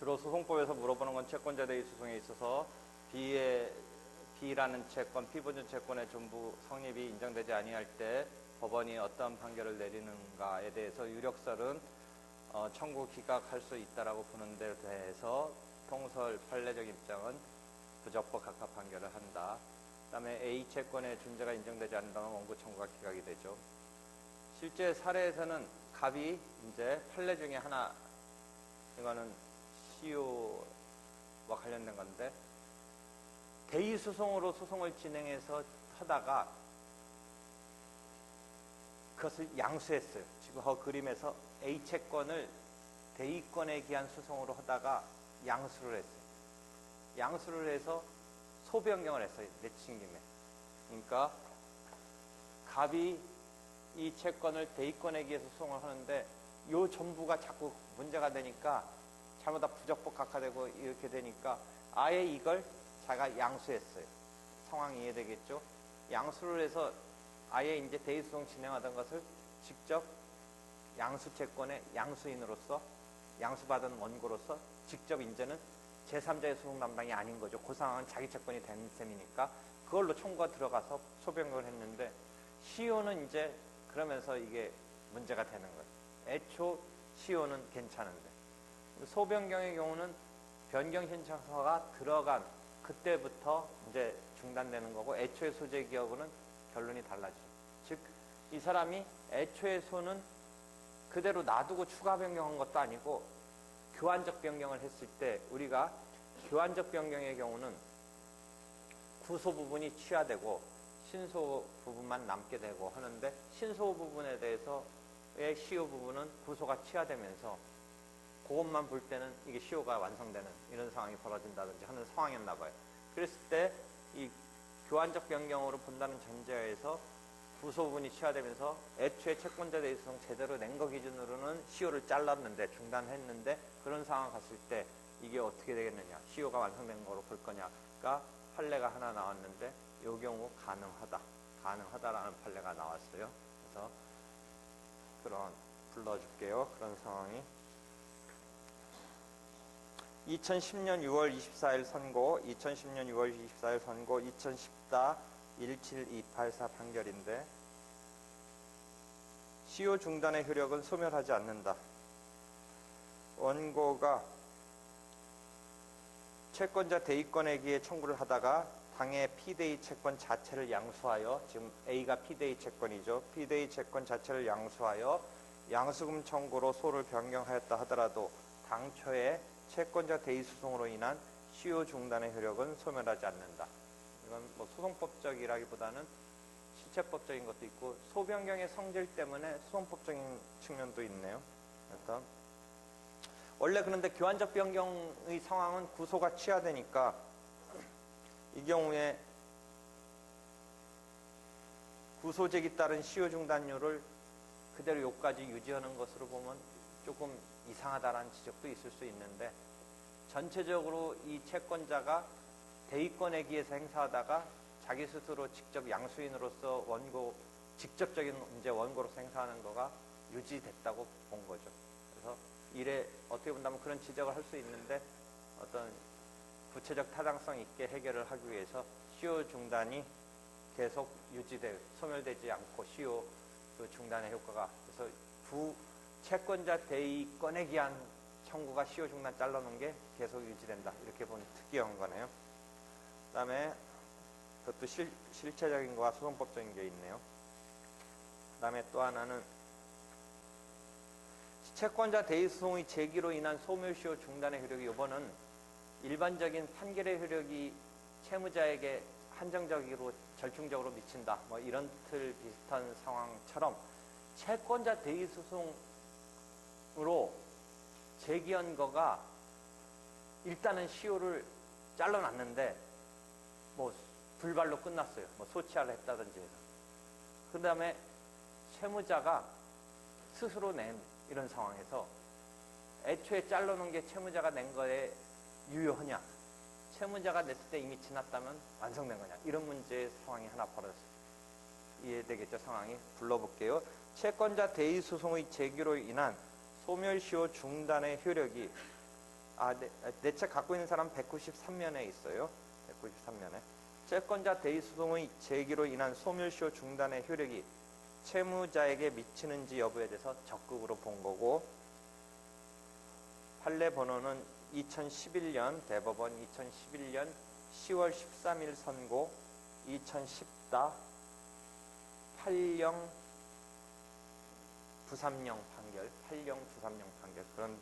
주로 소송법에서 물어보는 건 채권자 대의 소송에 있어서 B라는 채권, 피보존 채권의 전부 성립이 인정되지 아니할 때 법원이 어떤 판결을 내리는가에 대해서 유력설은 청구 기각할 수 있다라고 보는 데 대해서 통설 판례적 입장은 부적법 각하 판결을 한다. 그 다음에 A 채권의 존재가 인정되지 않는다면 원고 청구가 기각이 되죠. 실제 사례에서는 갑이 이제 판례 중에 하나, 이거는 CEO와 관련된 건데, 대의 소송으로 소송을 진행해서 하다가 그것을 양수했어요. 지금 그림에서 A 채권을 대의권에 기한 소송으로 하다가 양수를 했어요. 양수를 해서 소변경을 했어요. 내친 김에. 그러니까 갑이 이 채권을 대의권에 기해서 소송을 하는데 요 전부가 자꾸 문제가 되니까 잘못하 부적법 각하되고 이렇게 되니까 아예 이걸 자기가 양수했어요. 상황이 이해되겠죠? 양수를 해서 아예 이제 대의소송 진행하던 것을 직접 양수채권의 양수인으로서 양수받은 원고로서 직접 이제는 제3자의 소송 담당이 아닌 거죠. 그 상황은 자기 채권이 된 셈이니까 그걸로 청구가 들어가서 소변경을 했는데 CEO는 이제 그러면서 이게 문제가 되는 거예요. 애초 CEO는 괜찮은데 소변경의 경우는 변경 신청서가 들어간 그때부터 이제 중단되는 거고 애초의 소재 기억은 결론이 달라지죠. 즉, 이 사람이 애초의 소는 그대로 놔두고 추가 변경한 것도 아니고 교환적 변경을 했을 때 우리가 교환적 변경의 경우는 구소 부분이 취하되고 신소 부분만 남게 되고 하는데 신소 부분에 대해서의 시효 부분은 구소가 취하되면서 그것만 볼 때는 이게 시효가 완성되는 이런 상황이 벌어진다든지 하는 상황이었나 봐요. 그랬을 때 이 교환적 변경으로 본다는 전제하에서 구소 부분이 취하되면서 애초에 채권자 대의소송 제대로 낸 거 기준으로는 시효를 잘랐는데 중단했는데 그런 상황 갔을 때 이게 어떻게 되겠느냐, 시효가 완성된 거로 볼 거냐가 판례가 하나 나왔는데 이 경우 가능하다라는 판례가 나왔어요. 그래서 불러줄게요. 그런 상황이 2010년 6월 24일 선고, 2010년 6월 24일 선고, 2014 17284 판결인데 시효 중단의 효력은 소멸하지 않는다. 원고가 채권자 대의권에 기해 청구를 하다가 당해 피대의 채권 자체를 양수하여, 지금 A가 피대의 채권이죠. 피대의 채권 자체를 양수하여 양수금 청구로 소를 변경하였다 하더라도 당초에 채권자 대의 소송으로 인한 시효 중단의 효력은 소멸하지 않는다. 이건 뭐 소송법적이라기보다는 실체법적인 것도 있고 소변경의 성질 때문에 소송법적인 측면도 있네요. 일단 원래 그런데 교환적 변경의 상황은 구소가 취하되니까 이 경우에 구소제기 따른 시효 중단율을 그대로 요까지 유지하는 것으로 보면 조금 이상하다라는 지적도 있을 수 있는데 전체적으로 이 채권자가 대의권에 기해서 행사하다가 자기 스스로 직접 양수인으로서 직접적인 이제 원고로서 행사하는 거가 유지됐다고 본 거죠. 그래서 이래 어떻게 본다면 그런 지적을 할 수 있는데 어떤 구체적 타당성 있게 해결을 하기 위해서 시효 중단이 계속 소멸되지 않고 시효 중단의 효과가, 그래서 채권자 대의권에 기한 청구가 시효 중단 잘라놓은 게 계속 유지된다. 이렇게 보면 특이한 거네요. 그 다음에 그것도 실체적인 거와 소송법적인 게 있네요. 그 다음에 또 하나는 채권자 대의소송의 제기로 인한 소멸시효 중단의 효력이 이번은 일반적인 판결의 효력이 채무자에게 한정적으로 절충적으로 미친다. 뭐 이런 틀 비슷한 상황처럼 채권자 대의소송으로 제기한 거가 일단은 시효를 잘라놨는데 뭐 불발로 끝났어요. 뭐 소치하를 했다든지 해서. 그 다음에 채무자가 스스로 낸 이런 상황에서 애초에 잘라놓은 게 채무자가 낸 거에 유효하냐, 채무자가 냈을 때 이미 지났다면 완성된 거냐, 이런 문제의 상황이 하나 벌어졌어요. 이해되겠죠? 상황이. 불러볼게요. 채권자 대의소송의 제기로 인한 소멸시효 중단의 효력이 내 책 갖고 있는 사람 193면에 있어요. 193면에. 채권자 대의 소송의 제기로 인한 소멸시효 중단의 효력이 채무자에게 미치는지 여부에 대해서 적극으로 본 거고, 판례 번호는 2011년 대법원 2011년 10월 13일 선고 2010다 8령 부삼령 판결, 8령 부삼령 판결. 그런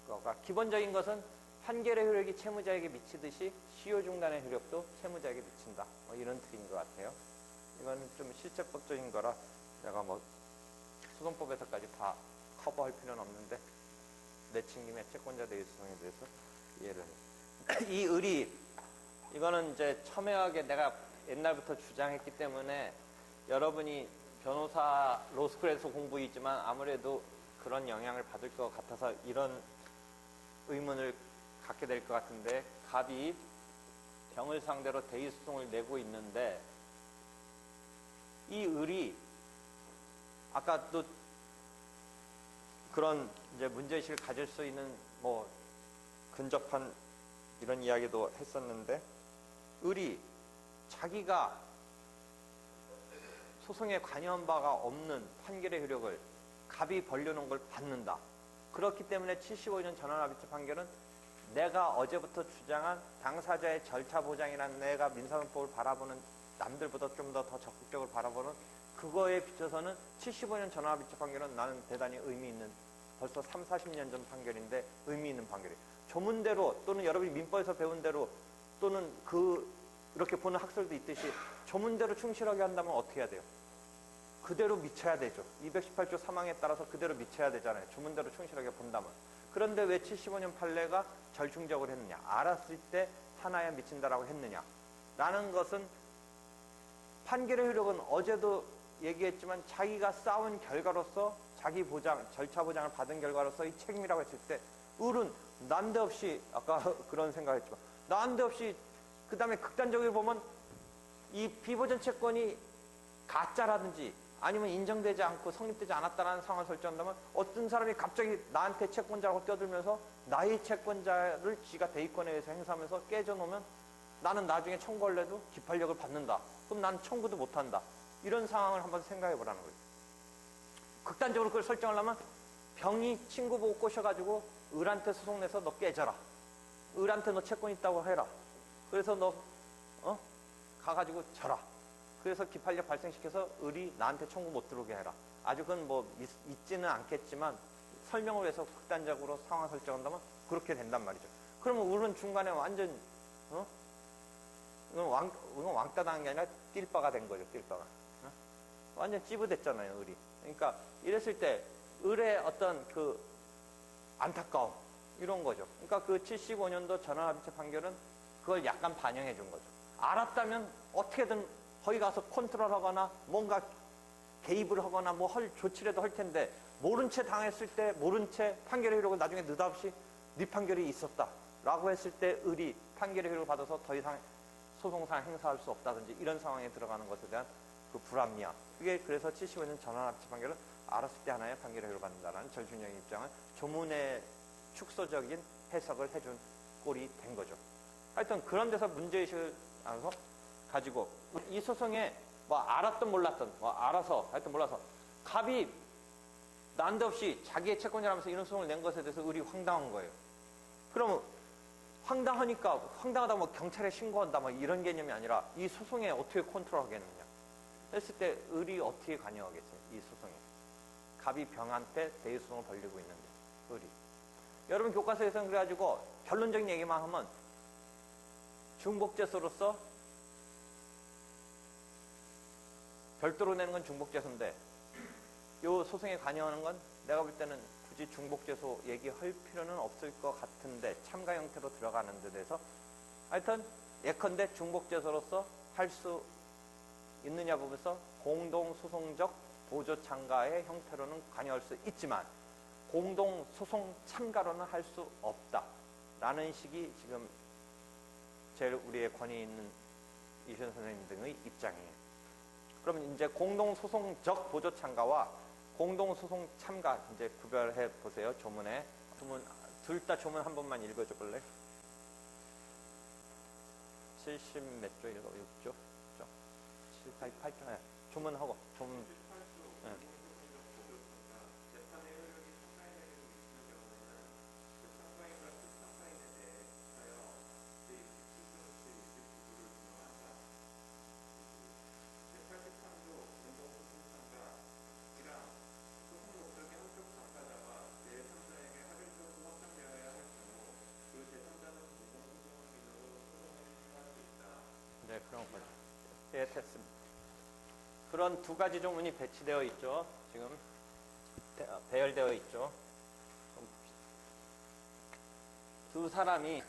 거가 기본적인 것은 판결의 효력이 채무자에게 미치듯이 시효 중단의 효력도 채무자에게 미친다. 뭐 이런 틀인 것 같아요. 이건 좀 실제법적인 거라 내가 뭐 소송법에서까지 다 커버할 필요는 없는데 내친 김에 채권자 대의 소송에 대해서 이해를 해요. 이 의리, 이거는 이제 첨예하게 내가 옛날부터 주장했기 때문에 여러분이 변호사 로스쿨에서 공부했지만 아무래도 그런 영향을 받을 것 같아서 이런 의문을 갖게 될 것 같은데, 갑이 병을 상대로 대의 소송을 내고 있는데 이 을이 아까도 그런 이제 문제의식을 가질 수 있는 뭐 근접한 이런 이야기도 했었는데, 을이 자기가 소송에 관여한 바가 없는 판결의 효력을 갑이 벌려놓은 걸 받는다. 그렇기 때문에 75년 전환합의체 판결은 내가 어제부터 주장한 당사자의 절차 보장이란 내가 민사소송법을 바라보는 남들보다 좀 더 적극적으로 바라보는 그거에 비춰서는 75년 전환합의체 판결은 나는 대단히 의미 있는, 벌써 3, 40년 전 판결인데 의미 있는 판결이에요. 조문대로 또는 여러분이 민법에서 배운 대로 또는 이렇게 보는 학설도 있듯이 조문대로 충실하게 한다면 어떻게 해야 돼요? 그대로 미쳐야 되죠. 218조 3항에 따라서 그대로 미쳐야 되잖아요. 조문대로 충실하게 본다면. 그런데 왜 75년 판례가 절충적으로 했느냐? 알았을 때 하나에 미친다라고 했느냐? 라는 것은 판결의 효력은 어제도 얘기했지만 자기가 싸운 결과로서 자기 보장, 절차 보장을 받은 결과로서의 책임이라고 했을 때 을은 난데없이 아까 그런 생각했지만 난데없이 그 다음에 극단적으로 보면 이 비보전 채권이 가짜라든지 아니면 인정되지 않고 성립되지 않았다는 상황을 설정한다면 어떤 사람이 갑자기 나한테 채권자라고 뛰어들면서 나의 채권자를 지가 대의권에 의해서 행사하면서 깨져놓으면 나는 나중에 청구를 해도 기판력을 받는다. 그럼 나는 청구도 못한다. 이런 상황을 한번 생각해 보라는 거예요. 극단적으로 그걸 설정하려면 병이 친구 보고 꼬셔가지고 을한테 소송 내서 너 깨져라. 을한테 너 채권 있다고 해라. 그래서 너 가가지고 져라. 그래서 기판력 발생시켜서 을이 나한테 청구 못 들어오게 해라. 아주 그건 뭐 있지는 않겠지만 설명을 위해서 극단적으로 상황 설정한다면 그렇게 된단 말이죠. 그러면 을은 중간에 완전 이건 왕따 당한 게 아니라 띨바가 된 거죠. 띨바가. 완전 찌부됐잖아요. 을이. 그러니까 이랬을 때 을의 어떤 그 안타까움 이런 거죠. 그러니까 그 75년도 전환합의체 판결은 그걸 약간 반영해 준 거죠. 알았다면 어떻게든 거기 가서 컨트롤하거나 뭔가 개입을 하거나 뭐 할 조치라도 할 텐데 모른 채 당했을 때 모른 채 판결의 효력을 나중에 느닷없이 네 판결이 있었다 라고 했을 때 을이 판결의 효력을 받아서 더 이상 소송상 행사할 수 없다든지 이런 상황에 들어가는 것에 대한 그 불합리함, 그게 그래서 75년 전환합의체 판결은 알았을 때 하나의 판결의 효력을 받는다는 절충적인 입장을 조문의 축소적인 해석을 해준 꼴이 된 거죠. 하여튼 그런 데서 문제의식을 알아서 가지고 이 소송에 뭐 알았든 몰랐든 뭐 알아서 하여튼 몰라서 갑이 난데없이 자기의 채권자라면서 이런 소송을 낸 것에 대해서 을이 황당한 거예요. 그러면 황당하니까 황당하다 뭐 경찰에 신고한다 뭐 이런 개념이 아니라 이 소송에 어떻게 컨트롤하겠느냐 했을 때 을이 어떻게 관여하겠어요? 이 소송에 갑이 병한테 대의소송을 벌리고 있는데 을이. 여러분 교과서에서는 그래가지고 결론적인 얘기만 하면 중복죄소로서 별도로 내는 건 중복죄소인데 이 소송에 관여하는 건 내가 볼 때는 굳이 중복죄소 얘기할 필요는 없을 것 같은데 참가 형태로 들어가는 데 대해서 하여튼 예컨대 중복죄소로서 할 수 있느냐 보면서 공동소송적 보조 참가의 형태로는 관여할 수 있지만 공동소송 참가로는 할 수 없다라는 식이 지금 제일 우리의 권위 있는 이시현 선생님 등의 입장이에요. 그러면 이제 공동소송적 보조 참가와 공동소송 참가 이제 구별해 보세요. 조문에 둘 다 조문 한 번만 읽어줘 볼래? 70 몇 조 읽어? 6조? 7, 8조? 네. 조문하고 조문. 네. 네, 그런 거죠. 예, 됐습니다. 그런 두 가지 조문이 배치되어 있죠. 지금 배열되어 있죠. 두 사람이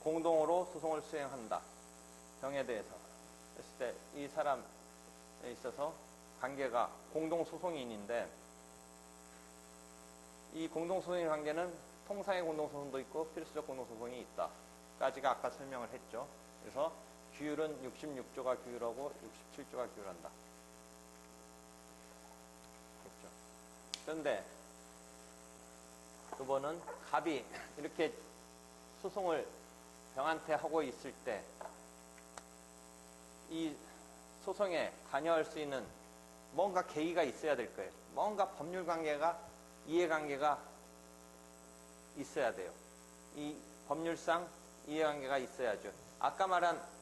공동으로 소송을 수행한다. 병에 대해서. 그랬을 때 이 사람에 있어서 관계가 공동소송인인데 이 공동소송인 관계는 통상의 공동소송도 있고 필수적 공동소송이 있다. 까지가 아까 설명을 했죠. 그래서 규율은 66조가 규율하고 67조가 규율한다. 그렇죠. 그런데 두 번은 갑이 이렇게 소송을 병한테 하고 있을 때 이 소송에 관여할 수 있는 뭔가 계기가 있어야 될 거예요. 뭔가 법률 관계가, 이해관계가 있어야 돼요. 이 법률상 이해관계가 있어야죠. 아까 말한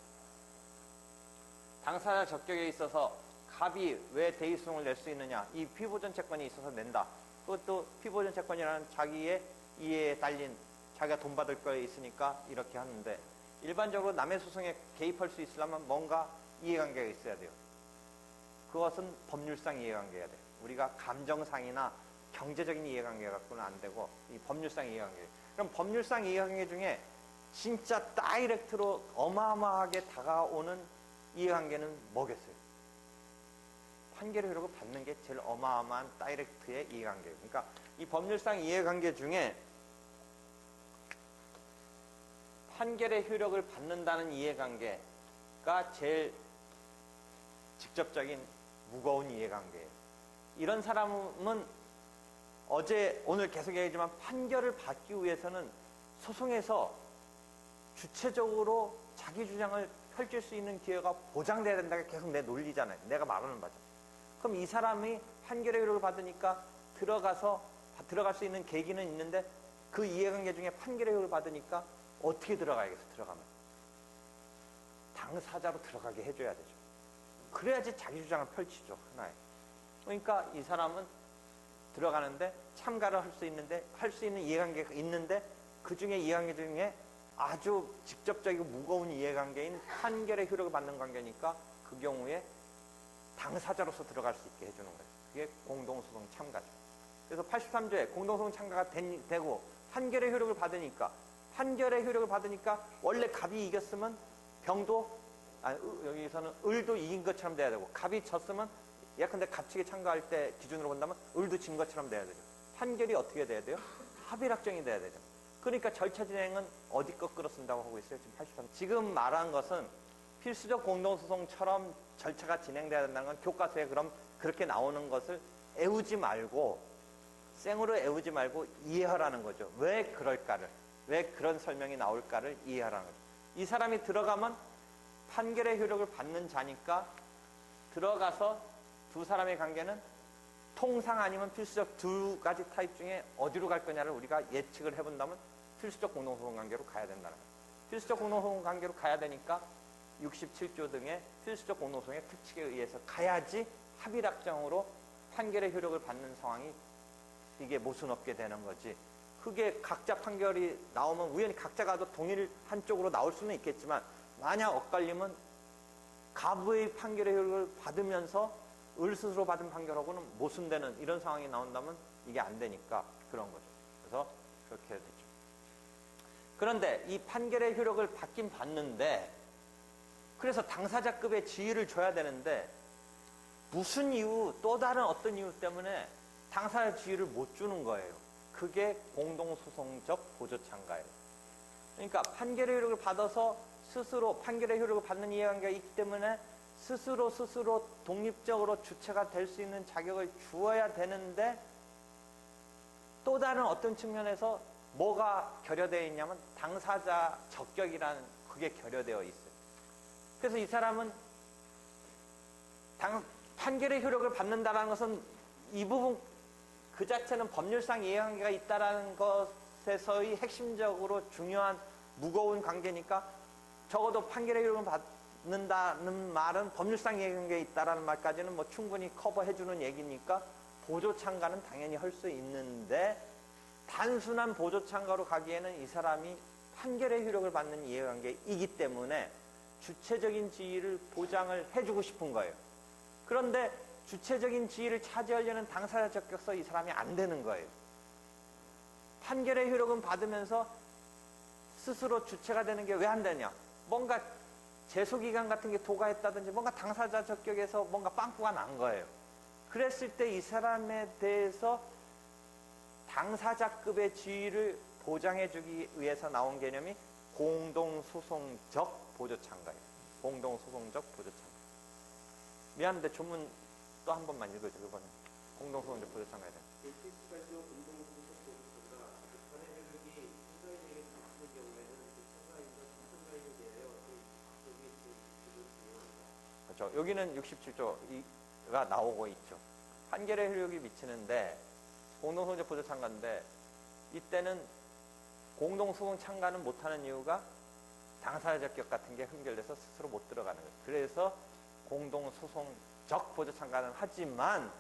당사자 적격에 있어서 갑이 왜 대의소송을 낼 수 있느냐. 이 피보전 채권이 있어서 낸다. 그것도 피보전 채권이라는 자기의 이해에 딸린 자기가 돈 받을 거에 있으니까 이렇게 하는데 일반적으로 남의 소송에 개입할 수 있으려면 뭔가 이해관계가 있어야 돼요. 그것은 법률상 이해관계가 돼요. 우리가 감정상이나 경제적인 이해관계 갖고는 안 되고 이 법률상 이해관계. 그럼 법률상 이해관계 중에 진짜 다이렉트로 어마어마하게 다가오는 이해관계는 뭐겠어요? 판결의 효력을 받는 게 제일 어마어마한 다이렉트의 이해관계예요. 그러니까 이 법률상 이해관계 중에 판결의 효력을 받는다는 이해관계가 제일 직접적인 무거운 이해관계예요. 이런 사람은 오늘 계속 얘기했지만 판결을 받기 위해서는 소송에서 주체적으로 자기 주장을 펼칠 수 있는 기회가 보장돼야 된다가 계속 내 논리잖아요. 내가 말하는 바죠. 그럼 이 사람이 판결의 효력을 받으니까 들어갈 수 있는 계기는 있는데 그 이해관계 중에 판결의 효력을 받으니까 어떻게 들어가야겠어? 들어가면 당사자로 들어가게 해줘야 되죠. 그래야지 자기 주장을 펼치죠. 하나에. 그러니까 이 사람은 들어가는데 참가를 할 수 있는 이해관계가 있는데 그 중에 이해관계 중에 아주 직접적이고 무거운 이해관계인 판결의 효력을 받는 관계니까 그 경우에 당사자로서 들어갈 수 있게 해주는 거예요. 그게 공동소송 참가죠. 그래서 83조에 공동소송 참가가 되고 판결의 효력을 받으니까 원래 갑이 이겼으면 여기서는 을도 이긴 것처럼 돼야 되고 갑이 졌으면 예컨대 갑칙에 참가할 때 기준으로 본다면 을도 진 것처럼 돼야 되죠. 판결이 어떻게 돼야 돼요? 합의락정이 돼야 되죠. 그러니까 절차 진행은 어디 거꾸로 쓴다고 하고 있어요. 지금 83. 지금 말한 것은 필수적 공동소송처럼 절차가 진행돼야 된다는 건 교과서에 그럼 그렇게 나오는 것을 애우지 말고 생으로 애우지 말고 이해하라는 거죠. 왜 그럴까를, 왜 그런 설명이 나올까를 이해하라는 거죠. 이 사람이 들어가면 판결의 효력을 받는 자니까 들어가서 두 사람의 관계는 통상 아니면 필수적 두 가지 타입 중에 어디로 갈 거냐를 우리가 예측을 해본다면 필수적 공동소송 관계로 가야 된다는 거예요. 필수적 공동소송 관계로 가야 되니까 67조 등의 필수적 공동소송의 특칙에 의해서 가야지 합의락정으로 판결의 효력을 받는 상황이 이게 모순 없게 되는 거지. 그게 각자 판결이 나오면 우연히 각자가 더 동일 한쪽으로 나올 수는 있겠지만 만약 엇갈리면 갑의 판결의 효력을 받으면서 을 스스로 받은 판결하고는 모순되는 이런 상황이 나온다면 이게 안 되니까 그런 거죠. 그래서 그렇게 되죠. 그런데 이 판결의 효력을 받긴 받는데 그래서 당사자급의 지위를 줘야 되는데 무슨 이유, 또 다른 어떤 이유 때문에 당사자 지위를 못 주는 거예요. 그게 공동소송적 보조참가예요. 그러니까 판결의 효력을 받아서 스스로 판결의 효력을 받는 이해관계가 있기 때문에 스스로 독립적으로 주체가 될 수 있는 자격을 주어야 되는데 또 다른 어떤 측면에서 뭐가 결여되어 있냐면 당사자 적격이라는 그게 결여되어 있어요. 그래서 이 사람은 판결의 효력을 받는다는 것은 이 부분 그 자체는 법률상 이해관계가 있다는 것에서의 핵심적으로 중요한 무거운 관계니까 적어도 판결의 효력을 받는다는 말은 법률상 이해관계가 있다는 말까지는 뭐 충분히 커버해주는 얘기니까 보조참가는 당연히 할 수 있는데 단순한 보조참가로 가기에는 이 사람이 판결의 효력을 받는 이해관계이기 때문에 주체적인 지위를 보장을 해주고 싶은 거예요. 그런데 주체적인 지위를 차지하려는 당사자 적격서 이 사람이 안 되는 거예요. 판결의 효력은 받으면서 스스로 주체가 되는 게 왜 안 되냐? 뭔가 제소기간 같은 게 도가했다든지 뭔가 당사자 적격에서 뭔가 빵꾸가 난 거예요. 그랬을 때 이 사람에 대해서 당사자급의 지위를 보장해주기 위해서 나온 개념이 공동소송적 보조참가예요. 공동소송적 보조참가. 미안한데 조문 또 한 번만 읽어줘. 이번에 공동소송적 보조참가에 대한. 제78조 공동소송적 보조참가 재판의 효력이 참가인에게 미치는 경우에는 그 참가인과 참가인에 대하여 여기 제27조 그렇죠. 여기는 67조가 나오고 있죠. 판결의 효력이 미치는데 공동소송적 보조참가인데 이때는 공동소송 참가는 못하는 이유가 당사자 적격 같은 게 흥결돼서 스스로 못 들어가는 거예요. 그래서 공동소송적 보조참가는 하지만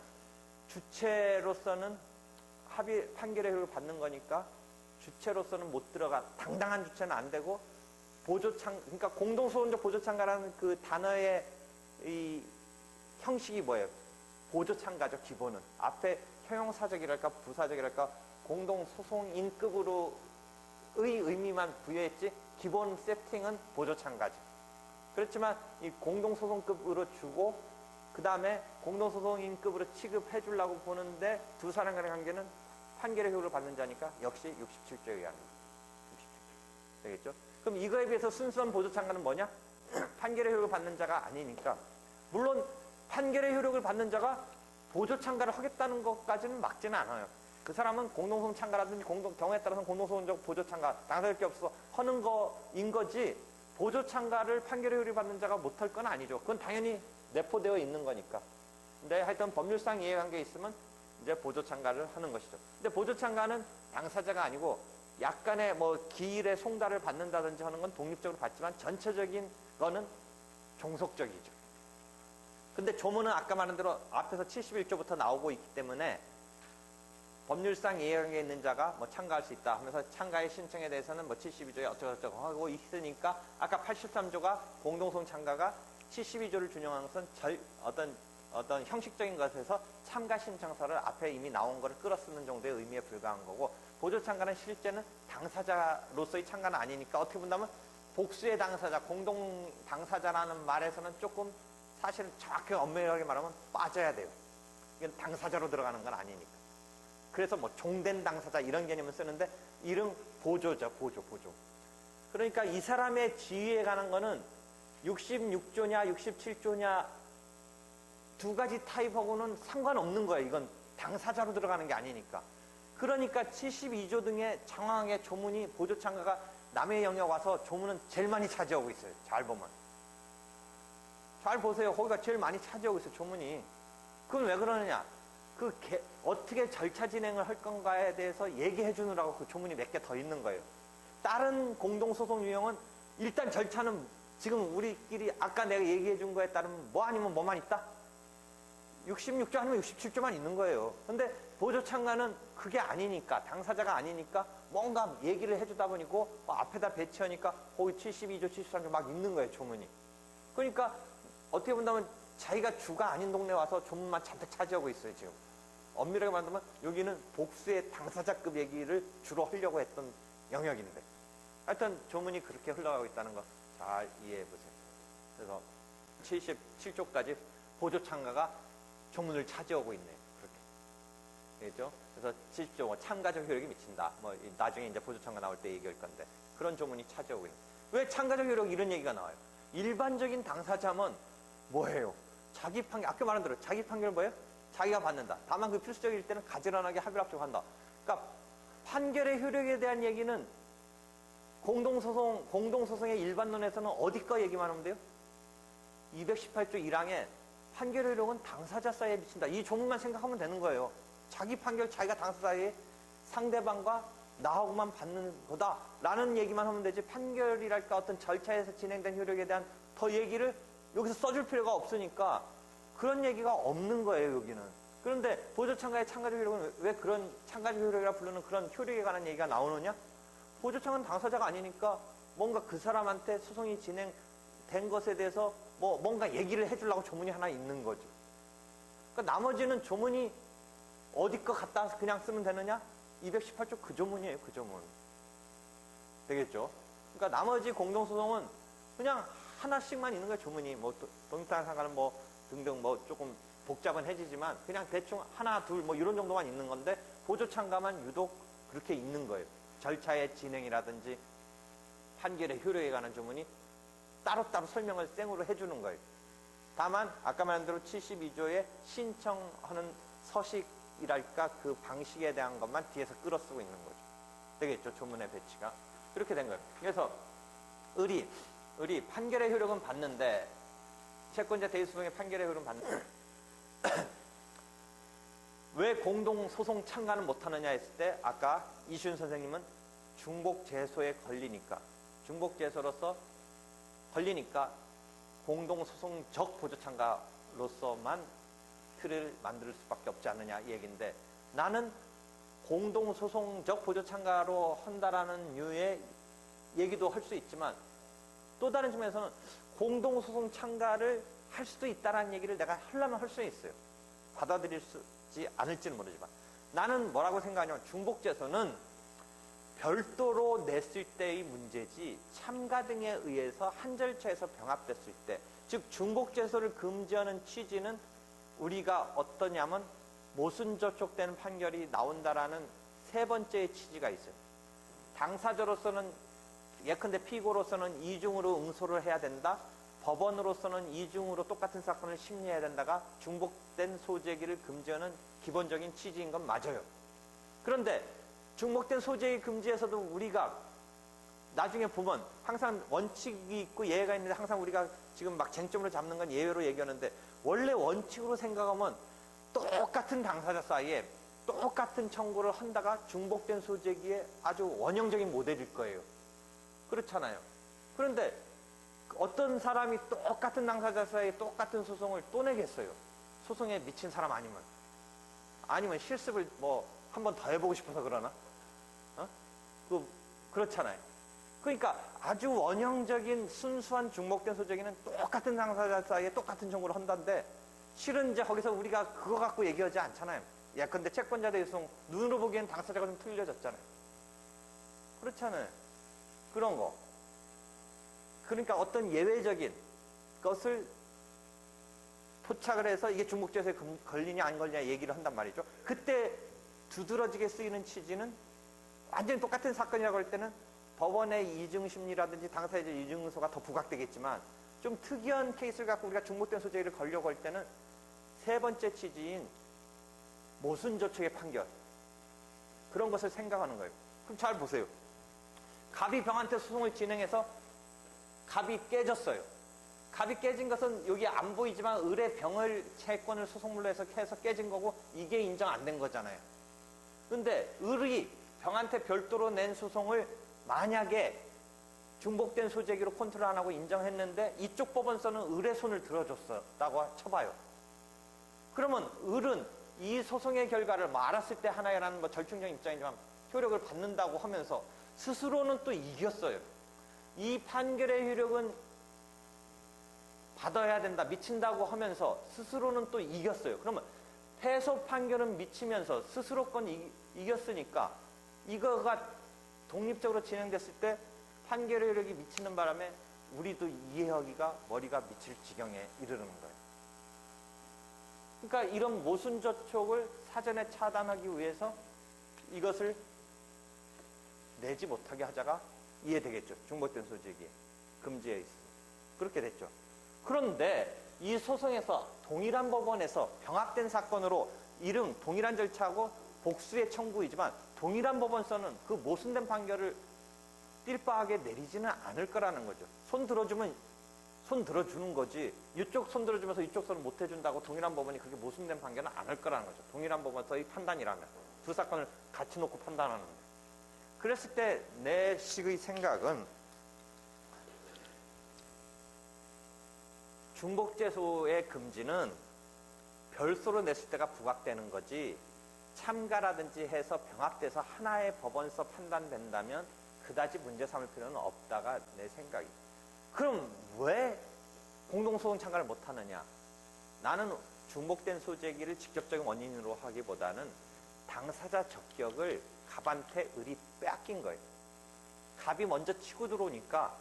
주체로서는 판결의 효력을 받는 거니까 주체로서는 못 들어가, 당당한 주체는 안 되고 그러니까 공동소송적 보조참가라는 그 단어의 이 형식이 뭐예요? 보조참가죠, 기본은. 앞에 형용사적이랄까 부사적이랄까 공동소송인급으로의 의미만 부여했지 기본 세팅은 보조참가죠. 그렇지만 이 공동소송급으로 주고 그 다음에 공동소송인급으로 취급해 주려고 보는데 두 사람 간의 관계는 판결의 효력을 받는 자니까 역시 67조에 의한 거예요. 67조. 되겠죠? 그럼 이거에 비해서 순수한 보조참가는 뭐냐? 판결의 효력을 받는 자가 아니니까. 물론 판결의 효력을 받는 자가 보조참가를 하겠다는 것까지는 막지는 않아요. 그 사람은 공동소송 참가라든지 경우에 따라서는 공동소송적 보조참가, 당사자일 게 없어 하는 거인 거지 보조참가를 판결의 효력을 받는 자가 못할 건 아니죠. 그건 당연히 내포되어 있는 거니까. 근데 하여튼 법률상 이해관계에 있으면 이제 보조참가를 하는 것이죠. 근데 보조참가는 당사자가 아니고 약간의 뭐 기일의 송달을 받는다든지 하는 건 독립적으로 받지만 전체적인 거는 종속적이죠. 근데 조문은 아까 말한 대로 앞에서 71조부터 나오고 있기 때문에 법률상 이해관계에 있는 자가 뭐 참가할 수 있다 하면서 참가의 신청에 대해서는 뭐 72조에 어쩌고저쩌고 하고 있으니까 아까 83조가 공동소송 참가가 72조를 준용한 것은 어떤 형식적인 것에서 참가 신청서를 앞에 이미 나온 거를 끌어쓰는 정도의 의미에 불과한 거고 보조참가는 실제는 당사자로서의 참가는 아니니까 어떻게 본다면 복수의 당사자, 공동 당사자라는 말에서는 조금 사실 정확하게 엄밀하게 말하면 빠져야 돼요. 이건 당사자로 들어가는 건 아니니까. 그래서 뭐 종된 당사자 이런 개념을 쓰는데 이름 보조죠. 보조. 그러니까 이 사람의 지위에 관한 거는 66조냐 67조냐 두 가지 타입하고는 상관없는 거예요. 이건 당사자로 들어가는 게 아니니까. 그러니까 72조 등의 장황하게 조문이 보조참가가 남의 영역 와서 조문은 제일 많이 차지하고 있어요. 잘 보면. 잘 보세요. 거기가 제일 많이 차지하고 있어요. 조문이. 그건 왜 그러느냐. 어떻게 절차 진행을 할 건가에 대해서 얘기해 주느라고 그 조문이 몇 개 더 있는 거예요. 다른 공동소송 유형은 일단 절차는 지금 우리끼리 아까 내가 얘기해 준 거에 따르면 뭐 아니면 뭐만 있다? 66조 아니면 67조만 있는 거예요. 근데 보조참가는 그게 아니니까, 당사자가 아니니까 뭔가 얘기를 해주다 보니까 앞에다 배치하니까 거기 72조, 73조 막 있는 거예요, 조문이. 그러니까 어떻게 본다면 자기가 주가 아닌 동네 와서 조문만 잔뜩 차지하고 있어요, 지금. 엄밀하게 말하면 여기는 복수의 당사자급 얘기를 주로 하려고 했던 영역인데. 하여튼 조문이 그렇게 흘러가고 있다는 거 잘 이해해 보세요. 그래서 77조까지 보조참가가 조문을 차지하고 있네요. 그렇게. 되겠죠? 그래서 70조 참가적 효력이 미친다. 뭐 나중에 이제 보조참가 나올 때 얘기할 건데 그런 조문이 차지하고 있는. 왜 참가적 효력 이런 얘기가 나와요? 일반적인 당사자면 뭐예요? 자기 판결, 아까 말한 대로 자기 판결 뭐예요? 자기가 받는다. 다만 그 필수적일 때는 가지런하게 합의를 합족한다. 그러니까 판결의 효력에 대한 얘기는 공동소송의 일반론에서는 어디 거 얘기만 하면 돼요? 218조 1항에 판결의 효력은 당사자 사이에 미친다. 이 조문만 생각하면 되는 거예요. 자기 판결, 자기가 당사자 사이에 상대방과 나하고만 받는 거다라는 얘기만 하면 되지, 판결이랄까 어떤 절차에서 진행된 효력에 대한 더 얘기를 여기서 써줄 필요가 없으니까 그런 얘기가 없는 거예요, 여기는. 그런데 보조청가의 참가적 효력은 왜 그런 참가적 효력이라 부르는 그런 효력에 관한 얘기가 나오느냐? 보조청은 당사자가 아니니까 뭔가 그 사람한테 소송이 진행된 것에 대해서 뭔가 얘기를 해주려고 조문이 하나 있는 거죠. 그러니까 나머지는 조문이 어디 거 갖다 와서 그냥 쓰면 되느냐? 218조 그 조문이에요, 그 조문. 되겠죠? 그러니까 나머지 공동소송은 그냥 하나씩만 있는 거예요, 조문이. 독립타산 상가는 등등 조금 복잡해지지만 그냥 대충 하나, 둘 이런 정도만 있는 건데, 보조참가만 유독 그렇게 있는 거예요. 절차의 진행이라든지 판결의 효력에 관한 조문이 따로따로 설명을 생으로 해주는 거예요. 다만 아까 말한 대로 72조에 신청하는 서식이랄까 그 방식에 대한 것만 뒤에서 끌어쓰고 있는 거죠. 되겠죠, 조문의 배치가. 그렇게 된 거예요. 그래서 을이 판결의 효력은 받는데, 채권자 대리소송의 판결의 효력은 받는데 왜 공동소송 참가는 못하느냐 했을 때, 아까 이시훈 선생님은 중복제소에 걸리니까, 중복제소로서 걸리니까 공동소송적 보조참가로서만 틀을 만들 수밖에 없지 않느냐 이 얘기인데, 나는 공동소송적 보조참가로 한다라는 류의 얘기도 할 수 있지만, 또 다른 측면에서는 공동소송 참가를 할 수도 있다라는 얘기를 내가 하려면 할 수 있어요. 받아들일지 않을지는 모르지만, 나는 뭐라고 생각하냐면, 중복제소는 별도로 냈을 때의 문제지 참가 등에 의해서 한 절차에서 병합됐을 때, 즉 중복제소를 금지하는 취지는 우리가 어떠냐면, 모순저촉되는 판결이 나온다라는 세 번째의 취지가 있어요. 당사자로서는, 예컨대 피고로서는 이중으로 응소를 해야 된다, 법원으로서는 이중으로 똑같은 사건을 심리해야 된다가 중복된 소재기를 금지하는 기본적인 취지인 건 맞아요. 그런데 중복된 소재기 금지에서도 우리가 나중에 보면 항상 원칙이 있고 예외가 있는데, 항상 우리가 지금 막 쟁점으로 잡는 건 예외로 얘기하는데, 원래 원칙으로 생각하면 똑같은 당사자 사이에 똑같은 청구를 한다가 중복된 소재기에 아주 원형적인 모델일 거예요. 그렇잖아요. 그런데 어떤 사람이 똑같은 당사자 사이에 똑같은 소송을 또 내겠어요? 소송에 미친 사람 아니면 실습을 한 번 더 해보고 싶어서 그러나? 그렇잖아요. 그러니까 아주 원형적인 순수한 중복된 소재기는 똑같은 당사자 사이에 똑같은 청구를 한다는데, 실은 이제 거기서 우리가 그거 갖고 얘기하지 않잖아요. 예컨대 채권자 대리소송, 눈으로 보기엔 당사자가 좀 틀려졌잖아요. 그렇잖아요. 그런 거. 그러니까 어떤 예외적인 것을 포착을 해서 이게 중복제소에 걸리냐 안 걸리냐 얘기를 한단 말이죠. 그때 두드러지게 쓰이는 취지는 완전히 똑같은 사건이라고 할 때는 법원의 이중심리라든지 당사자의 이중소가 더 부각되겠지만, 좀 특이한 케이스를 갖고 우리가 중복된 소재를 걸려고 할 때는 세 번째 취지인 모순저촉의 판결, 그런 것을 생각하는 거예요. 그럼 잘 보세요. 갑이 병한테 소송을 진행해서 갑이 깨졌어요. 갑이 깨진 것은 여기 안 보이지만 을의 병을 채권을 소송물로 해서 깨진 거고, 이게 인정 안 된 거잖아요. 근데 을이 병한테 별도로 낸 소송을 만약에 중복된 소재기로 컨트롤 안 하고 인정했는데, 이쪽 법원서는 을의 손을 들어줬다고 쳐봐요. 그러면 을은 이 소송의 결과를 알았을 때 하나라는 절충적인 입장이지만 효력을 받는다고 하면서 스스로는 또 이겼어요. 이 판결의 효력은 받아야 된다, 미친다고 하면서 스스로는 또 이겼어요. 그러면 패소 판결은 미치면서 스스로 건 이겼으니까, 이거가 독립적으로 진행됐을 때 판결의 효력이 미치는 바람에 우리도 이해하기가 머리가 미칠 지경에 이르는 거예요. 그러니까 이런 모순저촉을 사전에 차단하기 위해서 이것을 내지 못하게 하자가 이해되겠죠. 중복된 소재기에 금지에 있어. 그렇게 됐죠. 그런데 이 소송에서 동일한 법원에서 병합된 사건으로 동일한 절차하고 복수의 청구이지만 동일한 법원서는 그 모순된 판결을 띨빠하게 내리지는 않을 거라는 거죠. 손 들어주면 손 들어주는 거지, 이쪽 손 들어주면서 이쪽 손을 못 해준다고 동일한 법원이 그렇게 모순된 판결은 안 할 거라는 거죠. 동일한 법원서의 판단이라면 두 사건을 같이 놓고 판단하는 거예요. 그랬을 때 내 식의 생각은 중복재소의 금지는 별소로 냈을 때가 부각되는 거지, 참가라든지 해서 병합돼서 하나의 법원서 판단된다면 그다지 문제 삼을 필요는 없다가 내 생각이에요. 그럼 왜 공동소송 참가를 못하느냐? 나는 중복된 소재기를 직접적인 원인으로 하기보다는 당사자 적격을 갑한테 을이 빼앗긴 거예요. 갑이 먼저 치고 들어오니까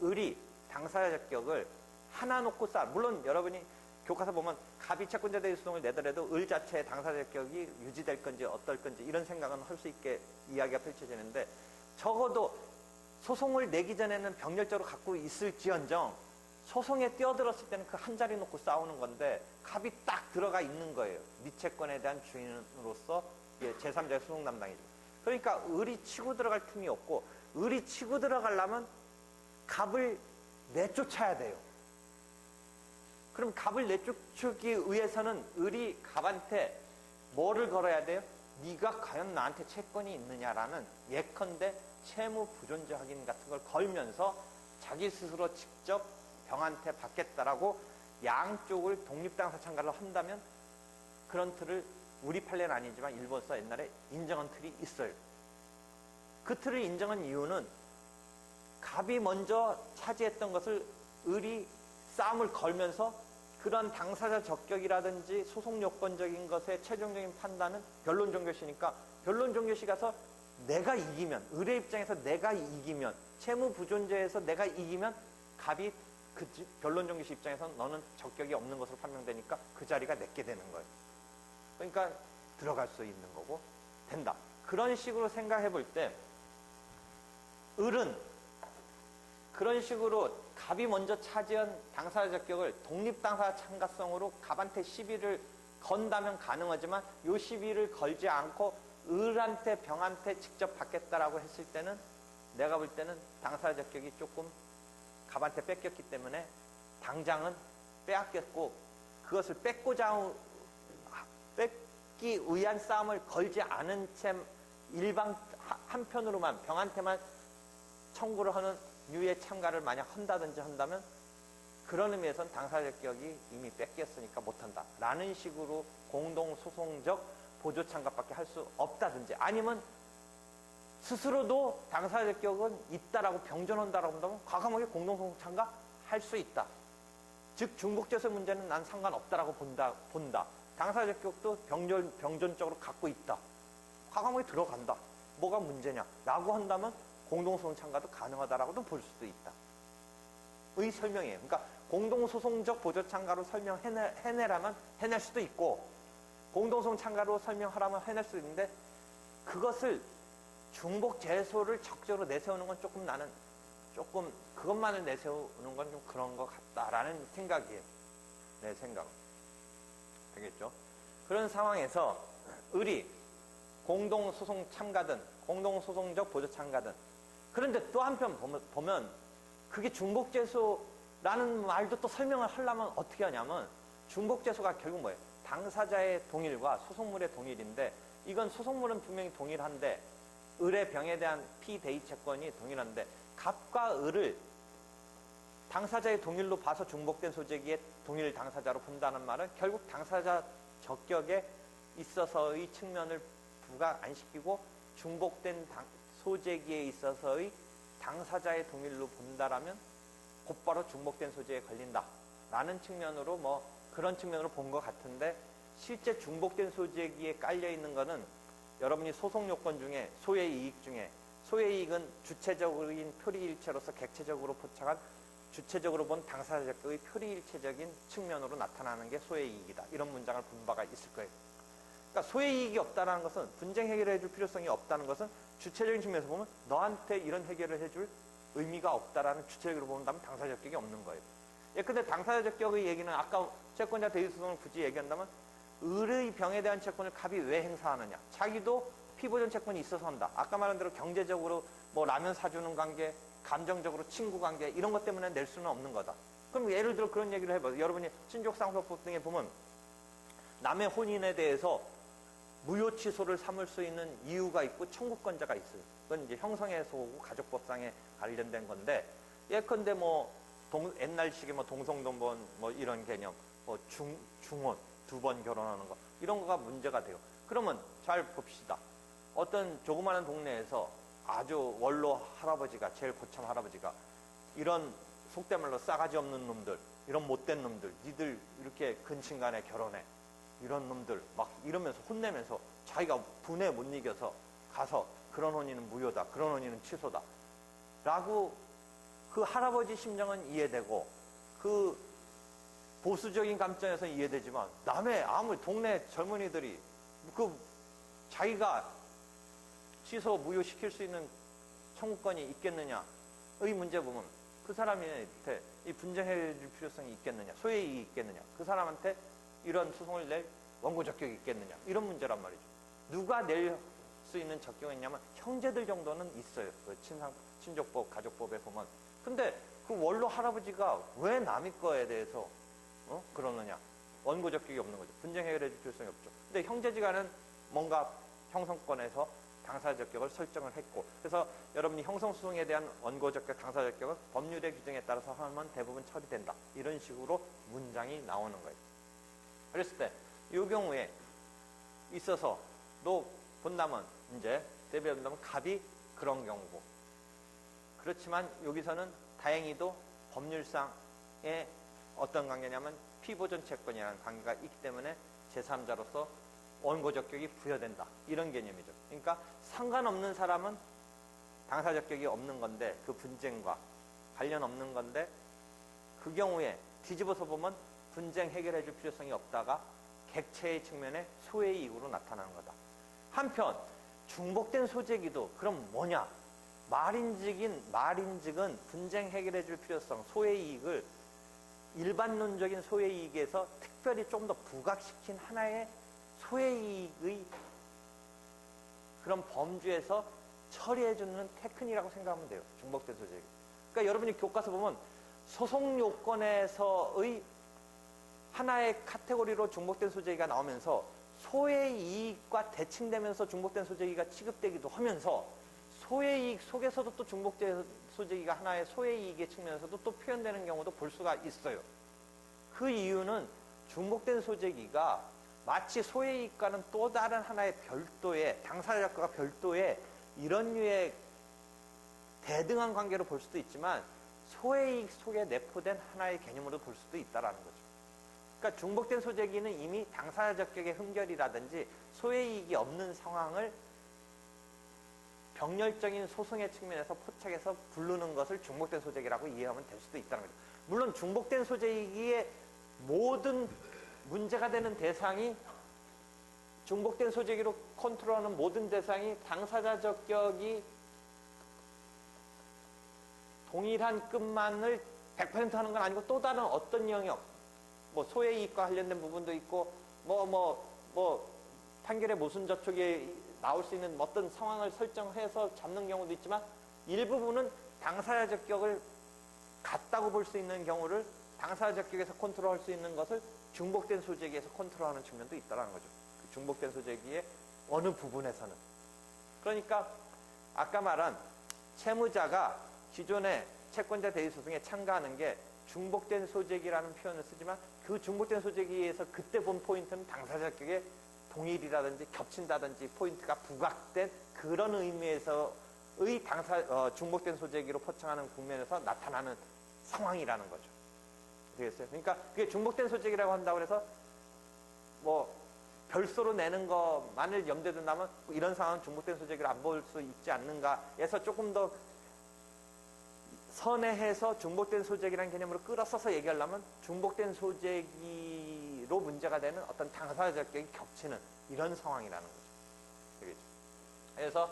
을이 당사자 적격을 하나 놓고 물론 여러분이 교과서 보면 갑이 채권자 대리 소송을 내더라도 을 자체의 당사자 적격이 유지될 건지 어떨 건지 이런 생각은 할 수 있게 이야기가 펼쳐지는데, 적어도 소송을 내기 전에는 병렬적으로 갖고 있을지언정 소송에 뛰어들었을 때는 그 한 자리 놓고 싸우는 건데, 갑이 딱 들어가 있는 거예요. 미채권에 대한 주인으로서 제3자의 소송 담당이죠. 그러니까 을이 치고 들어갈 틈이 없고, 을이 치고 들어가려면 갑을 내쫓아야 돼요. 그럼 갑을 내쫓기 위해서는 을이 갑한테 뭐를 걸어야 돼요? 네가 과연 나한테 채권이 있느냐라는 예컨대 채무 부존재 확인 같은 걸 걸면서 자기 스스로 직접 병한테 받겠다라고 양쪽을 독립당사 참가를 한다면, 그런 틀을 우리 판례는 아니지만 일본서 옛날에 인정한 틀이 있어요. 그 틀을 인정한 이유는 갑이 먼저 차지했던 것을 을이 싸움을 걸면서 그런 당사자 적격이라든지 소송 요건적인 것의 최종적인 판단은 변론 종결시니까, 변론 종결시 가서 내가 이기면, 을의 입장에서 내가 이기면, 채무 부존재에서 내가 이기면 갑이 그 변론 종결시 입장에서 너는 적격이 없는 것으로 판명되니까 그 자리가 내게 되는 거예요. 그러니까 들어갈 수 있는 거고 된다. 그런 식으로 생각해 볼 때 을은 그런 식으로 갑이 먼저 차지한 당사자 적격을 독립당사자 참가성으로 갑한테 시비를 건다면 가능하지만, 요 시비를 걸지 않고 을한테 병한테 직접 받겠다라고 했을 때는 내가 볼 때는 당사자 적격이 조금 갑한테 뺏겼기 때문에 당장은 빼앗겼고, 그것을 뺏기 위한 싸움을 걸지 않은 채 일방 한편으로만 병한테만 청구를 하는 유예 참가를 만약 한다든지 한다면, 그런 의미에서는 당사자 적격이 이미 뺏겼으니까 못한다 라는 식으로 공동소송적 보조 참가밖에 할 수 없다든지, 아니면 스스로도 당사자 적격은 있다라고 병존한다라고 한다면 과감하게 공동소송 참가 할 수 있다. 즉 중복재소 문제는 난 상관없다라고 본다. 당사자 적격도 병존적으로 갖고 있다. 과감하게 들어간다. 뭐가 문제냐 라고 한다면 공동소송 참가도 가능하다라고도 볼 수도 있다. 의 설명이에요. 그러니까 공동소송적 보조 참가로 설명해내라면 해낼 수도 있고, 공동소송 참가로 설명하라면 해낼 수도 있는데, 그것을 중복재소를 적극적으로 내세우는 건 조금 그것만을 내세우는 건 좀 그런 것 같다라는 생각이에요. 내 생각은. 되겠죠? 그런 상황에서 을이 공동소송 참가든 공동소송적 보조 참가든, 그런데 또 한편 보면 그게 중복재소라는 말도 또 설명을 하려면 어떻게 하냐면, 중복재소가 결국 뭐예요? 당사자의 동일과 소송물의 동일인데, 이건 소송물은 분명히 동일한데 을의 병에 대한 피대의 채권이 동일한데, 갑과 을을 당사자의 동일로 봐서 중복된 소재기의 동일 당사자로 본다는 말은 결국 당사자 적격에 있어서의 측면을 부각 안 시키고 중복된 소재기에 있어서의 당사자의 동일로 본다라면 곧바로 중복된 소재에 걸린다라는 측면으로 그런 측면으로 본 것 같은데, 실제 중복된 소재기에 깔려 있는 거는 여러분이 소송 요건 중에 소의 이익 중에, 소의 이익은 주체적인 표리일체로서 객체적으로 포착한 주체적으로 본 당사자 적격의 표리일체적인 측면으로 나타나는 게 소의 이익이다. 이런 문장을 본 바가 있을 거예요. 그러니까 소의 이익이 없다는 것은, 분쟁 해결을 해줄 필요성이 없다는 것은 주체적인 측면에서 보면 너한테 이런 해결을 해줄 의미가 없다라는 주체적으로 본다면 당사자 적격이 없는 거예요. 근데 당사자 적격의 얘기는 아까 채권자 대리소송을 굳이 얘기한다면 을의 병에 대한 채권을 갑이 왜 행사하느냐? 자기도 피보존 채권이 있어서 한다. 아까 말한 대로 경제적으로 뭐 라면 사주는 관계, 감정적으로 친구 관계 이런 것 때문에 낼 수는 없는 거다. 그럼 예를 들어 그런 얘기를 해봐요. 여러분이 친족상속법 등에 보면 남의 혼인에 대해서 무효 취소를 삼을 수 있는 이유가 있고 청구권자가 있어요. 그건 이제 형성에서 오고 가족법상에 관련된 건데, 예컨대 뭐 옛날식의 뭐 동성동본 뭐 이런 개념, 뭐 중혼 두 번 결혼하는 거 이런 거가 문제가 돼요. 그러면 잘 봅시다. 어떤 조그마한 동네에서 아주 원로 할아버지가, 제일 고참 할아버지가 이런 속된 말로 싸가지 없는 놈들, 이런 못된 놈들, 니들 이렇게 근친간에 결혼해, 이런 놈들 막 이러면서 혼내면서 자기가 분에 못 이겨서 가서 그런 혼인은 무효다, 그런 혼인은 취소다 라고, 그 할아버지 심정은 이해되고 그 보수적인 감정에서 이해되지만, 남의 아무리 동네 젊은이들이 그 자기가 취소 무효시킬 수 있는 청구권이 있겠느냐의 문제 보면, 그 사람한테 이 분쟁해 줄 필요성이 있겠느냐, 소의 이익이 있겠느냐, 그 사람한테 이런 소송을 낼 원고 적격이 있겠느냐, 이런 문제란 말이죠. 누가 낼 수 있는 적격이 있냐면 형제들 정도는 있어요. 그 친족법, 가족법에 보면. 근데 그 원로 할아버지가 왜 남의 거에 대해서 그러느냐, 원고 적격이 없는 거죠. 분쟁 해결해 줄 필요성이 없죠. 근데 형제지간은 뭔가 형성권에서 당사 적격을 설정을 했고, 그래서 여러분이 형성소송에 대한 원고 적격, 당사 적격은 법률의 규정에 따라서 하면 대부분 처리된다, 이런 식으로 문장이 나오는 거예요. 그랬을 때 이 경우에 있어서도 본다면, 이제 대비해 본다면 갑이 그런 경우고, 그렇지만 여기서는 다행히도 법률상의 어떤 관계냐면 피보존 채권이라는 관계가 있기 때문에 제3자로서 원고 적격이 부여된다, 이런 개념이죠. 그러니까 상관없는 사람은 당사 적격이 없는 건데, 그 분쟁과 관련 없는 건데, 그 경우에 뒤집어서 보면 분쟁 해결해 줄 필요성이 없다가 객체의 측면에 소의 이익으로 나타나는 거다. 한편 중복된 소재기도 그럼 뭐냐? 말인즉은 분쟁 해결해 줄 필요성, 소의 이익을 일반론적인 소의 이익에서 특별히 좀 더 부각시킨 하나의 소의 이익의 그런 범주에서 처리해주는 테크닉이라고 생각하면 돼요. 중복된 소재기. 그러니까 여러분이 교과서 보면 소송 요건에서의 하나의 카테고리로 중복된 소재기가 나오면서 소의 이익과 대칭되면서 중복된 소재기가 취급되기도 하면서, 소의 이익 속에서도 또 중복된 소재기가 하나의 소의 이익의 측면에서도 또 표현되는 경우도 볼 수가 있어요. 그 이유는 중복된 소재기가 마치 소의 이익과는 또 다른 하나의 별도의, 당사자과 별도의 이런 류의 대등한 관계로 볼 수도 있지만, 소의 이익 속에 내포된 하나의 개념으로 볼 수도 있다는 거죠. 그러니까 중복된 소재기는 이미 당사자 적격의 흠결이라든지 소의 이익이 없는 상황을 병렬적인 소송의 측면에서 포착해서 부르는 것을 중복된 소재기라고 이해하면 될 수도 있다는 거죠. 물론 중복된 소재기의 모든 문제가 되는 대상이, 중복된 소재기로 컨트롤하는 모든 대상이 당사자 적격이 동일한 끝만을 100% 하는 건 아니고, 또 다른 어떤 영역, 뭐 소의 이익과 관련된 부분도 있고, 판결의 모순 저촉에 나올 수 있는 어떤 상황을 설정해서 잡는 경우도 있지만, 일부분은 당사자 적격을 같다고 볼 수 있는 경우를 당사자 적격에서 컨트롤할 수 있는 것을 중복된 소재기에서 컨트롤하는 측면도 있다는 거죠. 그 중복된 소재기의 어느 부분에서는. 그러니까 아까 말한 채무자가 기존의 채권자 대리소송에 참가하는 게 중복된 소재기라는 표현을 쓰지만, 그 중복된 소재기에서 그때 본 포인트는 당사자 적격의 동일이라든지 겹친다든지 포인트가 부각된 그런 의미에서의 중복된 소재기로 포착하는 국면에서 나타나는 상황이라는 거죠. 되겠어요? 그러니까 그게 중복된 소재기라고 한다고 해서 뭐 별소로 내는 것만을 염두에 둔다면 이런 상황은 중복된 소재기를 안 볼 수 있지 않는가 해서 조금 더 선회해서 중복된 소재기라는 개념으로 끌어써서 얘기하려면, 중복된 소재기로 문제가 되는 어떤 당사자 적격이 겹치는 이런 상황이라는 거죠. 되겠죠? 그래서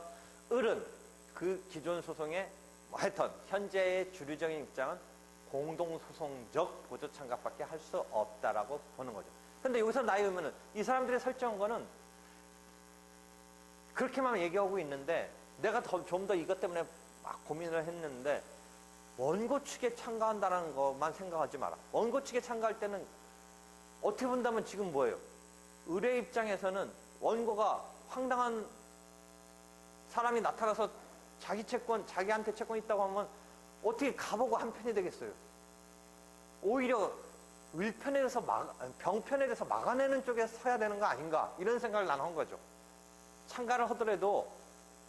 을은 그 기존 소송의 하여튼 현재의 주류적인 입장은 공동소송적 보조참가밖에 할 수 없다라고 보는 거죠. 근데 여기서 나이 오면은 이 사람들이 설정한 거는 그렇게만 얘기하고 있는데 내가 좀 더 이것 때문에 막 고민을 했는데 원고 측에 참가한다는 것만 생각하지 마라. 원고 측에 참가할 때는 어떻게 본다면 지금 뭐예요? 의뢰 입장에서는 원고가 황당한 사람이 나타나서 자기한테 채권 있다고 하면 어떻게 가보고 한편이 되겠어요? 오히려 병편에 대해서 막아내는 쪽에 서야 되는 거 아닌가? 이런 생각을 나는 한 거죠. 참가를 하더라도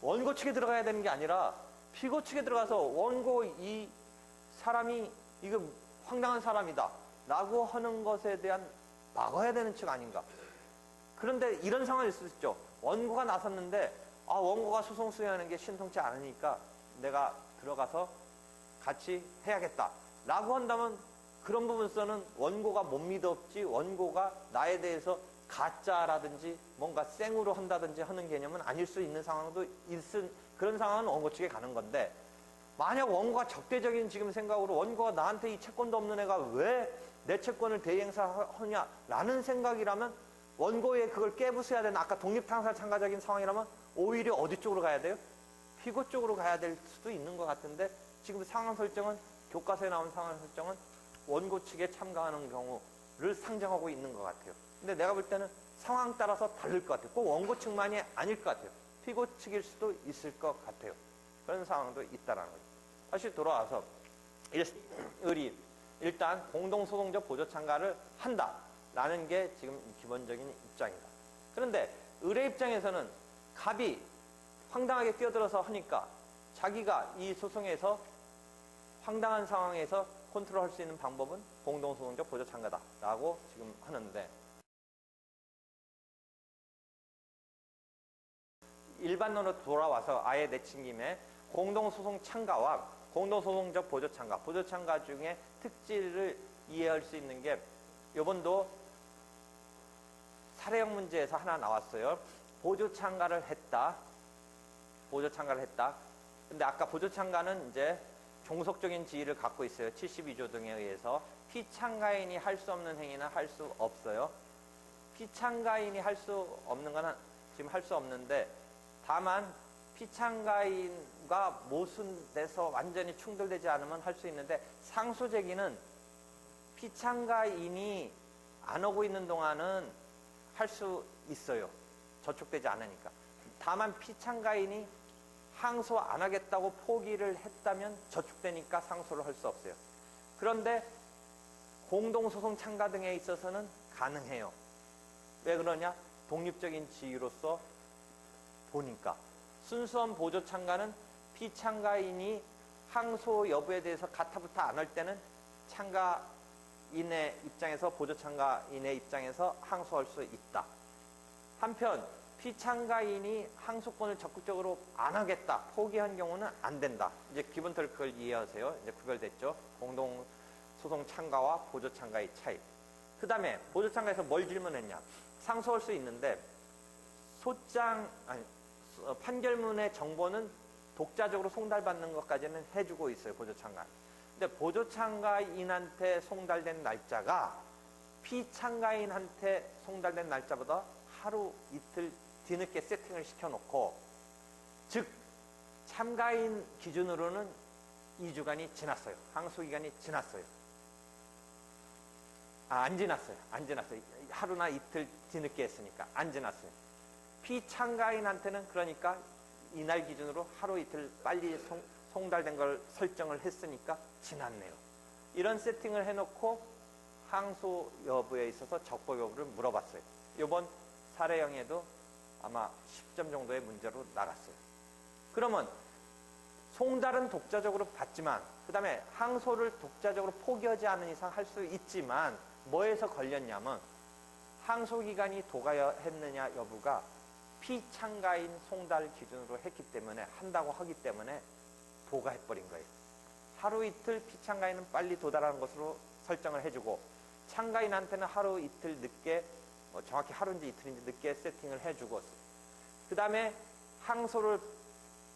원고 측에 들어가야 되는 게 아니라 피고 측에 들어가서 원고 이 사람이 이거 황당한 사람이다 라고 하는 것에 대한 막아야 되는 측 아닌가. 그런데 이런 상황이 있을 수 있죠. 원고가 나섰는데 원고가 소송 수행하는 게 신통치 않으니까 내가 들어가서 같이 해야겠다 라고 한다면 그런 부분에서는 원고가 못 믿었지 원고가 나에 대해서 가짜라든지 뭔가 생으로 한다든지 하는 개념은 아닐 수 있는 상황도 그런 상황은 원고 측에 가는 건데, 만약 원고가 적대적인 지금 생각으로 원고가 나한테 이 채권도 없는 애가 왜 내 채권을 대행사하냐라는 생각이라면 원고에 그걸 깨부숴야 되는, 아까 독립탕사 참가적인 상황이라면 오히려 어디 쪽으로 가야 돼요? 피고 쪽으로 가야 될 수도 있는 것 같은데, 지금 상황 설정은, 교과서에 나온 상황 설정은 원고 측에 참가하는 경우를 상정하고 있는 것 같아요. 근데 내가 볼 때는 상황 따라서 다를 것 같아요. 꼭 원고 측만이 아닐 것 같아요. 피고 측일 수도 있을 것 같아요. 그런 상황도 있다라는 거죠. 다시 돌아와서 의리, 일단 공동소송적 보조 참가를 한다라는 게 지금 기본적인 입장이다. 그런데 의뢰 입장에서는 갑이 황당하게 뛰어들어서 하니까 자기가 이 소송에서 황당한 상황에서 컨트롤할 수 있는 방법은 공동소송적 보조 참가다라고 지금 하는데, 일반론으로 돌아와서 아예 내친 김에 공동소송 참가와 공동소송적 보조 참가 중에 특질을 이해할 수 있는 게, 요번도 사례형 문제에서 하나 나왔어요. 보조 참가를 했다. 근데 아까 보조 참가는 이제 종속적인 지위를 갖고 있어요. 72조 등에 의해서. 피참가인이 할 수 없는 행위는 할 수 없어요. 피참가인이 할 수 없는 건 지금 할 수 없는데, 다만 피참가인과 모순돼서 완전히 충돌되지 않으면 할 수 있는데, 상소제기는 피참가인이 안 오고 있는 동안은 할 수 있어요. 저촉되지 않으니까. 다만 피참가인이 항소 안 하겠다고 포기를 했다면 저촉되니까 상소를 할 수 없어요. 그런데 공동소송 참가 등에 있어서는 가능해요. 왜 그러냐? 독립적인 지위로서 보니까. 순수한 보조 참가는 피참가인이 항소 여부에 대해서 가타부타 안 할 때는 참가인의 입장에서, 보조 참가인의 입장에서 항소할 수 있다. 한편 피참가인이 항소권을 적극적으로 안 하겠다, 포기한 경우는 안 된다. 이제 기본적으로 그걸 이해하세요. 이제 구별됐죠? 공동소송 참가와 보조 참가의 차이. 그 다음에 보조 참가에서 뭘 질문했냐? 상소할 수 있는데 판결문의 정보는 독자적으로 송달받는 것까지는 해주고 있어요. 보조 참가. 근데 보조 참가인한테 송달된 날짜가 피참가인한테 송달된 날짜보다 하루 이틀 뒤늦게 세팅을 시켜놓고, 즉 참가인 기준으로는 2주간이 지났어요. 항소기간이 지났어요. 안 지났어요. 하루나 이틀 뒤늦게 했으니까 안 지났어요. 피참가인한테는 그러니까 이날 기준으로 하루 이틀 빨리 송달된 걸 설정을 했으니까 지났네요. 이런 세팅을 해놓고 항소 여부에 있어서 적법 여부를 물어봤어요. 이번 사례형에도 아마 10점 정도의 문제로 나갔어요. 그러면 송달은 독자적으로 받지만, 그 다음에 항소를 독자적으로 포기하지 않은 이상 할 수 있지만, 뭐에서 걸렸냐면 항소기간이 도가했느냐 여부가 피참가인 송달 기준으로 했기 때문에, 한다고 하기 때문에 도가해버린 거예요. 하루 이틀 피참가인은 빨리 도달하는 것으로 설정을 해주고, 참가인한테는 하루 이틀 늦게, 정확히 하루인지 이틀인지 늦게 세팅을 해주고, 그 다음에 항소를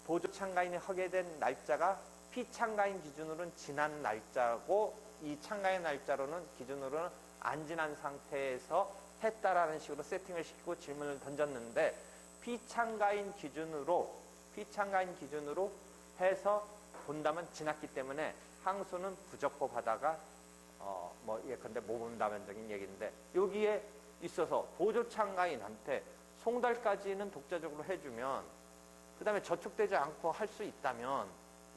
보조 참가인이 하게 된 날짜가 피참가인 기준으로는 지난 날짜고, 이 참가인 날짜로는 기준으로는 안 지난 상태에서 했다라는 식으로 세팅을 시키고 질문을 던졌는데 피창가인 기준으로 해서 본다면 지났기 때문에 항소는 부적법하다가 예컨대 모범답안적인 얘기인데 여기에 있어서 보조참가인한테 송달까지는 독자적으로 해주면 그 다음에 저촉되지 않고 할 수 있다면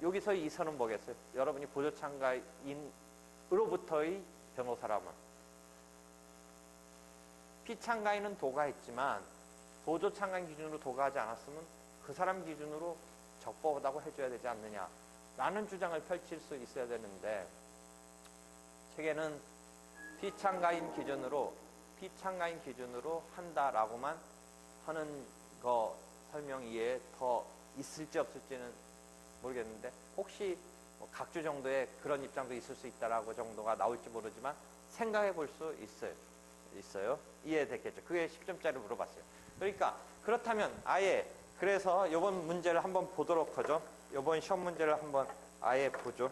여기서 이 선은 뭐겠어요? 여러분이 보조참가인으로부터의 변호사라면 피참가인은 도가했지만 보조참가인 기준으로 도가하지 않았으면 그 사람 기준으로 적법하다고 해줘야 되지 않느냐 라는 주장을 펼칠 수 있어야 되는데 책에는 피참가인 기준으로 한다라고만 하는 거 설명 이외에 더 있을지 없을지는 모르겠는데 혹시 각주 정도의 그런 입장도 있을 수 있다라고 정도가 나올지 모르지만 생각해 볼 수 있어요. 이해됐겠죠? 그게 10점짜리 물어봤어요. 그러니까 그렇다면 아예 그래서 이번 문제를 한번 보도록 하죠. 이번 시험 문제를 한번 아예 보죠.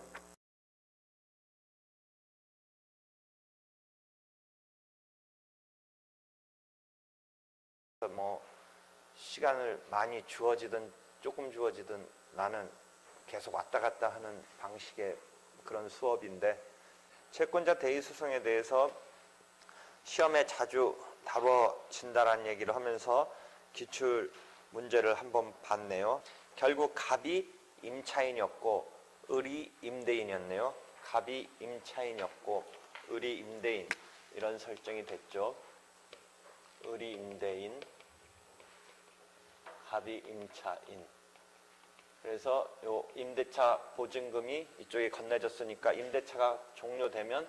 시간을 많이 주어지든 조금 주어지든 나는 계속 왔다 갔다 하는 방식의 그런 수업인데 채권자 대의 수송에 대해서 시험에 자주 다뤄진다라는 얘기를 하면서 기출 문제를 한번 봤네요. 결국 갑이 임차인이었고 을이 임대인이었네요. 갑이 임차인이었고 을이 임대인 이런 설정이 됐죠. 을이 임대인, 갑이 임차인. 그래서 요 임대차 보증금이 이쪽에 건네졌으니까 임대차가 종료되면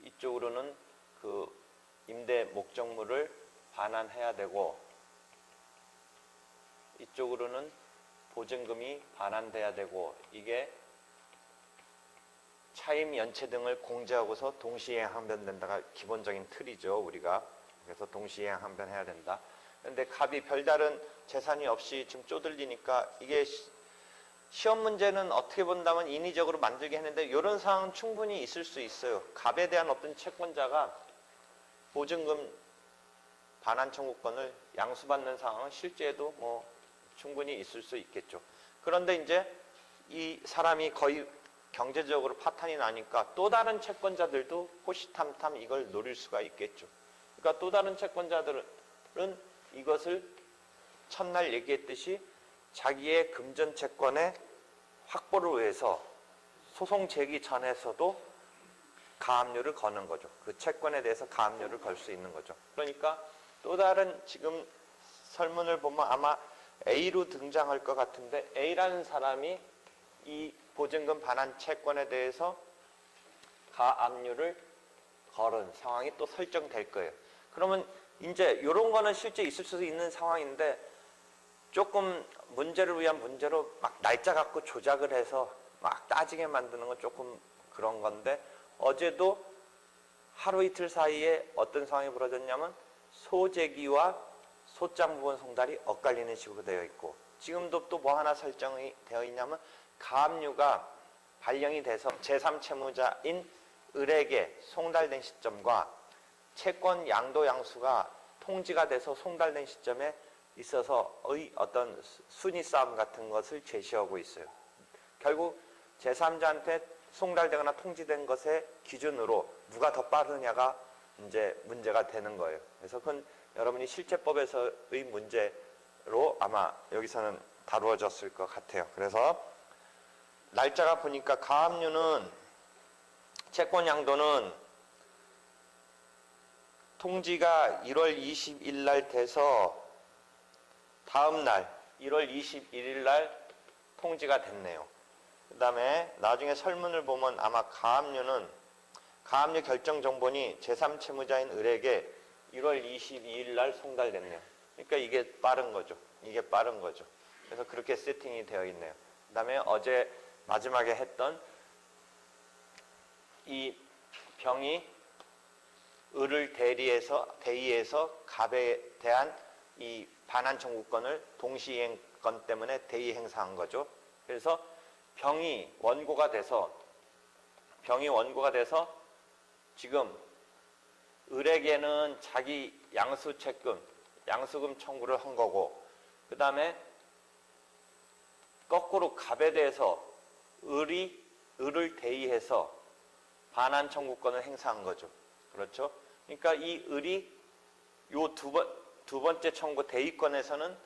이쪽으로는 그 임대 목적물을 반환해야 되고 이쪽으로는 보증금이 반환돼야 되고 이게 차임 연체 등을 공제하고서 동시행 항변된다가 기본적인 틀이죠. 우리가 그래서 동시행 항변해야 된다. 그런데 갑이 별다른 재산이 없이 지금 쪼들리니까 이게 시험 문제는 어떻게 본다면 인위적으로 만들게 했는데 이런 상황은 충분히 있을 수 있어요. 갑에 대한 어떤 채권자가 보증금 반환 청구권을 양수받는 상황은 실제에도 충분히 있을 수 있겠죠. 그런데 이제 이 사람이 거의 경제적으로 파탄이 나니까 또 다른 채권자들도 호시탐탐 이걸 노릴 수가 있겠죠. 그러니까 또 다른 채권자들은 이것을 첫날 얘기했듯이 자기의 금전 채권의 확보를 위해서 소송 제기 전에서도 가압류를 거는 거죠. 그 채권에 대해서 가압류를 걸 수 있는 거죠. 그러니까 또 다른 지금 설문을 보면 아마 A로 등장할 것 같은데 A라는 사람이 이 보증금 반환 채권에 대해서 가압류를 걸은 상황이 또 설정될 거예요. 그러면 이제 이런 거는 실제 있을 수 있는 상황인데 조금 문제를 위한 문제로 막 날짜 갖고 조작을 해서 막 따지게 만드는 건 조금 그런 건데 어제도 하루 이틀 사이에 어떤 상황이 벌어졌냐면 소재기와 소장 부분 송달이 엇갈리는 식으로 되어 있고 지금도 또 뭐 하나 설정이 되어 있냐면 가압류가 발령이 돼서 제3채무자인 을에게 송달된 시점과 채권 양도 양수가 통지가 돼서 송달된 시점에 있어서의 어떤 순위 싸움 같은 것을 제시하고 있어요. 결국 제3자한테 송달되거나 통지된 것의 기준으로 누가 더 빠르냐가 이제 문제가 되는 거예요. 그래서 그건 여러분이 실제법에서의 문제로 아마 여기서는 다루어졌을 것 같아요. 그래서 날짜가 보니까 가압류는 채권 양도는 통지가 1월 20일 날 돼서 다음 날 1월 21일 날 통지가 됐네요. 그 다음에 나중에 설문을 보면 아마 가압류 결정 정본이 제3채무자인 을에게 1월 22일 날 송달됐네요. 그러니까 이게 빠른 거죠. 그래서 그렇게 세팅이 되어 있네요. 그 다음에 어제 마지막에 했던 이 병이 을을 대의해서 갑에 대한 이 반환 청구권을 동시이행권 때문에 대의 행사한 거죠. 그래서 병이 원고가 돼서 지금 을에게는 자기 양수채금, 양수금 청구를 한 거고, 그 다음에 거꾸로 갑에 대해서 을을 대의해서 반환 청구권을 행사한 거죠. 그렇죠? 그러니까 이 을이 요 두 번째 청구 대의권에서는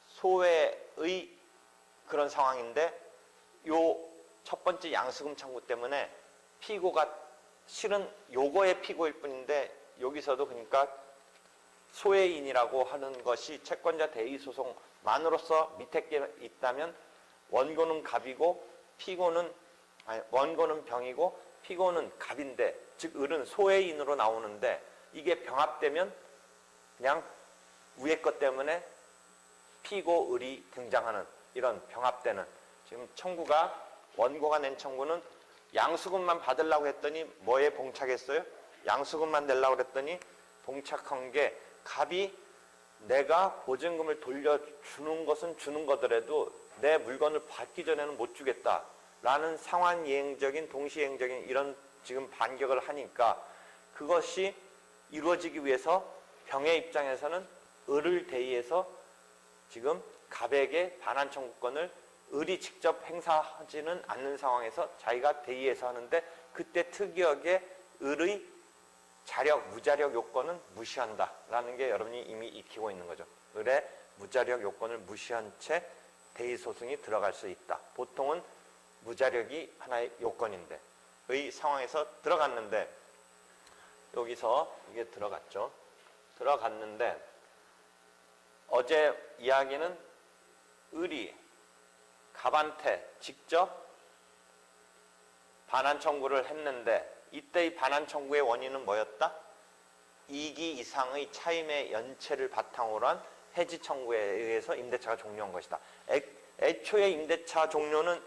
소외의 그런 상황인데, 요 첫 번째 양수금 청구 때문에 피고가 실은 요거의 피고일 뿐인데, 여기서도 그러니까 소외인이라고 하는 것이 채권자 대의 소송만으로서 밑에 게 있다면, 원고는 갑이고 원고는 병이고 피고는 갑인데, 즉 을은 소외인으로 나오는데, 이게 병합되면 그냥 위에 것 때문에 피고 을이 등장하는 이런 병합되는, 지금 청구가 원고가 낸 청구는 양수금만 받으려고 했더니 뭐에 봉착했어요? 양수금만 내려고 그랬더니 봉착한 게, 갑이 내가 보증금을 돌려주는 것은 주는 거더라도 내 물건을 받기 전에는 못 주겠다라는 상환이행적인 동시이행적인 이런 지금 반격을 하니까, 그것이 이루어지기 위해서 병의 입장에서는 을을 대의해서 지금 갑에게 반환 청구권을 을이 직접 행사하지는 않는 상황에서 자기가 대의해서 하는데, 그때 특이하게 을의 무자력 요건은 무시한다라는 게 여러분이 이미 익히고 있는 거죠. 을의 무자력 요건을 무시한 채 대의 소송이 들어갈 수 있다. 보통은 무자력이 하나의 요건인데, 의 상황에서 들어갔는데, 여기서 이게 들어갔죠. 들어갔는데, 어제 이야기는 을이 갑한테 직접 반환 청구를 했는데, 이때의 반환 청구의 원인은 뭐였다? 2기 이상의 차임의 연체를 바탕으로 한 해지 청구에 의해서 임대차가 종료한 것이다. 애초에 임대차 종료는,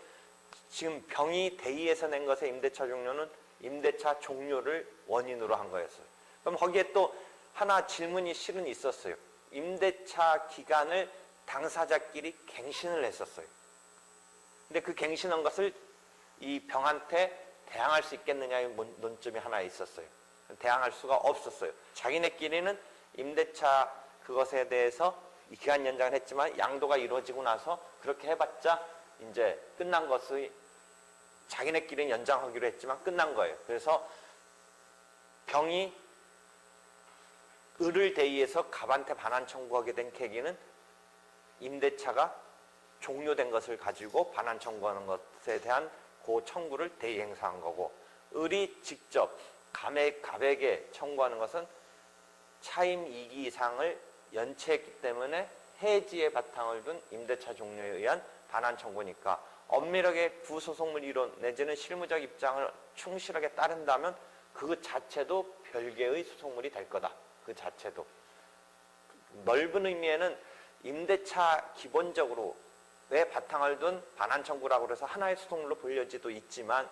지금 병이 대의해서 낸 것의 임대차 종료는 임대차 종료를 원인으로 한 거였어요. 그럼 거기에 또 하나 질문이 실은 있었어요. 임대차 기간을 당사자끼리 갱신을 했었어요. 근데 그 갱신한 것을 이 병한테 대항할 수 있겠느냐의 논점이 하나 있었어요. 대항할 수가 없었어요. 자기네끼리는 임대차 그것에 대해서 이 기간 연장을 했지만 양도가 이루어지고 나서 그렇게 해봤자 이제 끝난 것의, 자기네끼리는 연장하기로 했지만 끝난 거예요. 그래서 병이 을을 대의해서 갑한테 반환 청구하게 된 계기는 임대차가 종료된 것을 가지고 반환 청구하는 것에 대한 그 청구를 대의 행사한 거고, 을이 직접 갑에게 청구하는 것은 차임 2기 이상을 연체했기 때문에 해지의 바탕을 둔 임대차 종료에 의한 반환 청구니까, 엄밀하게 구소송물 이론 내지는 실무적 입장을 충실하게 따른다면 그 자체도 별개의 소송물이 될 거다. 그 자체도. 넓은 의미에는 임대차 기본적으로 왜 바탕을 둔 반환 청구라고 해서 하나의 소송물로 보여지도 있지만,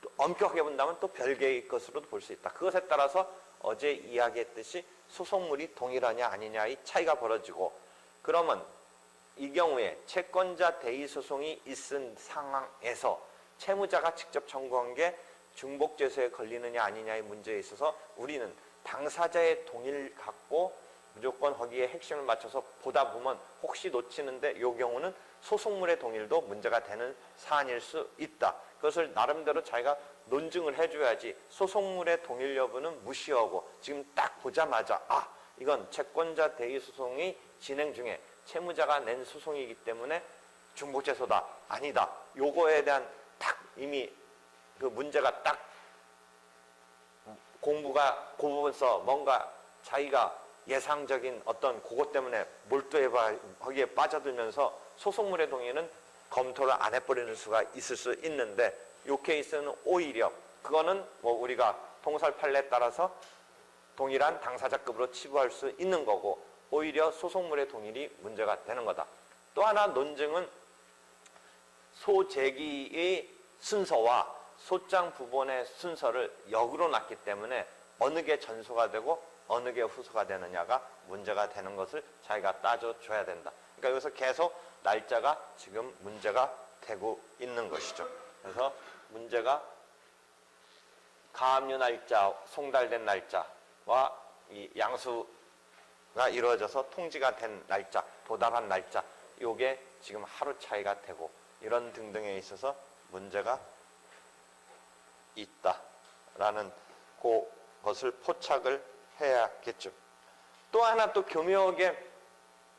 또 엄격하게 본다면 또 별개의 것으로도 볼 수 있다. 그것에 따라서 어제 이야기했듯이 소송물이 동일하냐 아니냐의 차이가 벌어지고, 그러면 이 경우에 채권자 대의 소송이 있은 상황에서 채무자가 직접 청구한 게 중복죄수에 걸리느냐 아니냐의 문제에 있어서 우리는 당사자의 동의를 갖고 무조건 거기에 핵심을 맞춰서 보다 보면 혹시 놓치는데, 이 경우는 소송물의 동일도 문제가 되는 사안일 수 있다. 그것을 나름대로 자기가 논증을 해줘야지 소송물의 동일 여부는 무시하고 지금 딱 보자마자 이건 채권자 대의 소송이 진행 중에 채무자가 낸 소송이기 때문에 중복죄소다, 아니다, 요거에 대한 딱 이미 그 문제가 딱 공부가 그 부분서 뭔가 자기가 예상적인 어떤 그것 때문에 몰두해봐 거기에 빠져들면서 소송물의 동의는 검토를 안 해버리는 수가 있을 수 있는데, 이 케이스는 오히려 그거는 뭐 우리가 통설 판례에 따라서 동일한 당사자급으로 치부할 수 있는 거고, 오히려 소송물의 동일이 문제가 되는 거다. 또 하나 논증은 소제기의 순서와 소장 부본의 순서를 역으로 놨기 때문에 어느 게 전소가 되고 어느 게 후소가 되느냐가 문제가 되는 것을 자기가 따져줘야 된다. 그러니까 여기서 계속 날짜가 지금 문제가 되고 있는 것이죠. 그래서 문제가 가압류 날짜, 송달된 날짜, 양수와 이 양수가 이루어져서 통지가 된 날짜, 도달한 날짜, 요게 지금 하루 차이가 되고 이런 등등에 있어서 문제가 있다라는 그것을 포착을 해야겠죠. 또 하나 또 교묘하게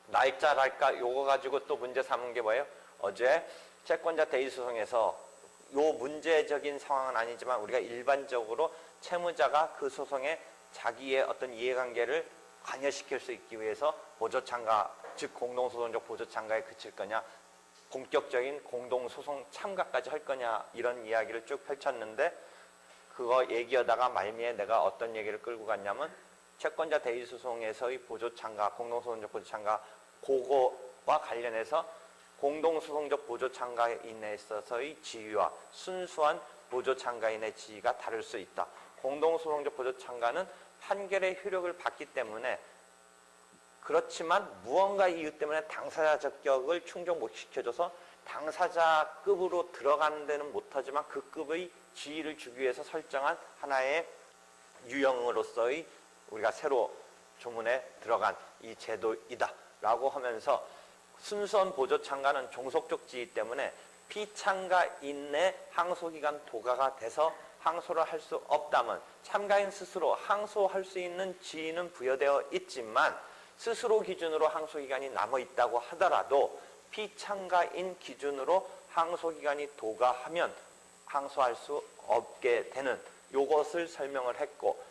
날짜랄까 요거 가지고 또 문제 삼은 게 뭐예요? 어제 채권자 대의소송에서 요 문제적인 상황은 아니지만 우리가 일반적으로 채무자가 그 소송에 자기의 어떤 이해관계를 관여시킬 수 있기 위해서 보조참가, 즉 공동소송적 보조참가에 그칠 거냐, 본격적인 공동소송 참가까지 할 거냐, 이런 이야기를 쭉 펼쳤는데, 그거 얘기하다가 말미에 내가 어떤 얘기를 끌고 갔냐면 채권자 대의소송에서의 보조참가, 공동소송적 보조참가, 그거와 관련해서 공동소송적 보조참가인에 있어서의 지위와 순수한 보조참가인의 지위가 다를 수 있다. 공동소송적 보조참가는 판결의 효력을 받기 때문에, 그렇지만 무언가 이유 때문에 당사자 적격을 충족 못 시켜줘서 당사자급으로 들어가는 데는 못하지만 그 급의 지위를 주기 위해서 설정한 하나의 유형으로서의 우리가 새로 조문에 들어간 이 제도이다 라고 하면서, 순수한 보조참가는 종속적 지위 때문에 피참가인의 항소기간 도가가 돼서 항소를 할 수 없다면 참가인 스스로 항소할 수 있는 지위는 부여되어 있지만 스스로 기준으로 항소기간이 남아있다고 하더라도 피참가인 기준으로 항소기간이 도가하면 항소할 수 없게 되는 요것을 설명을 했고,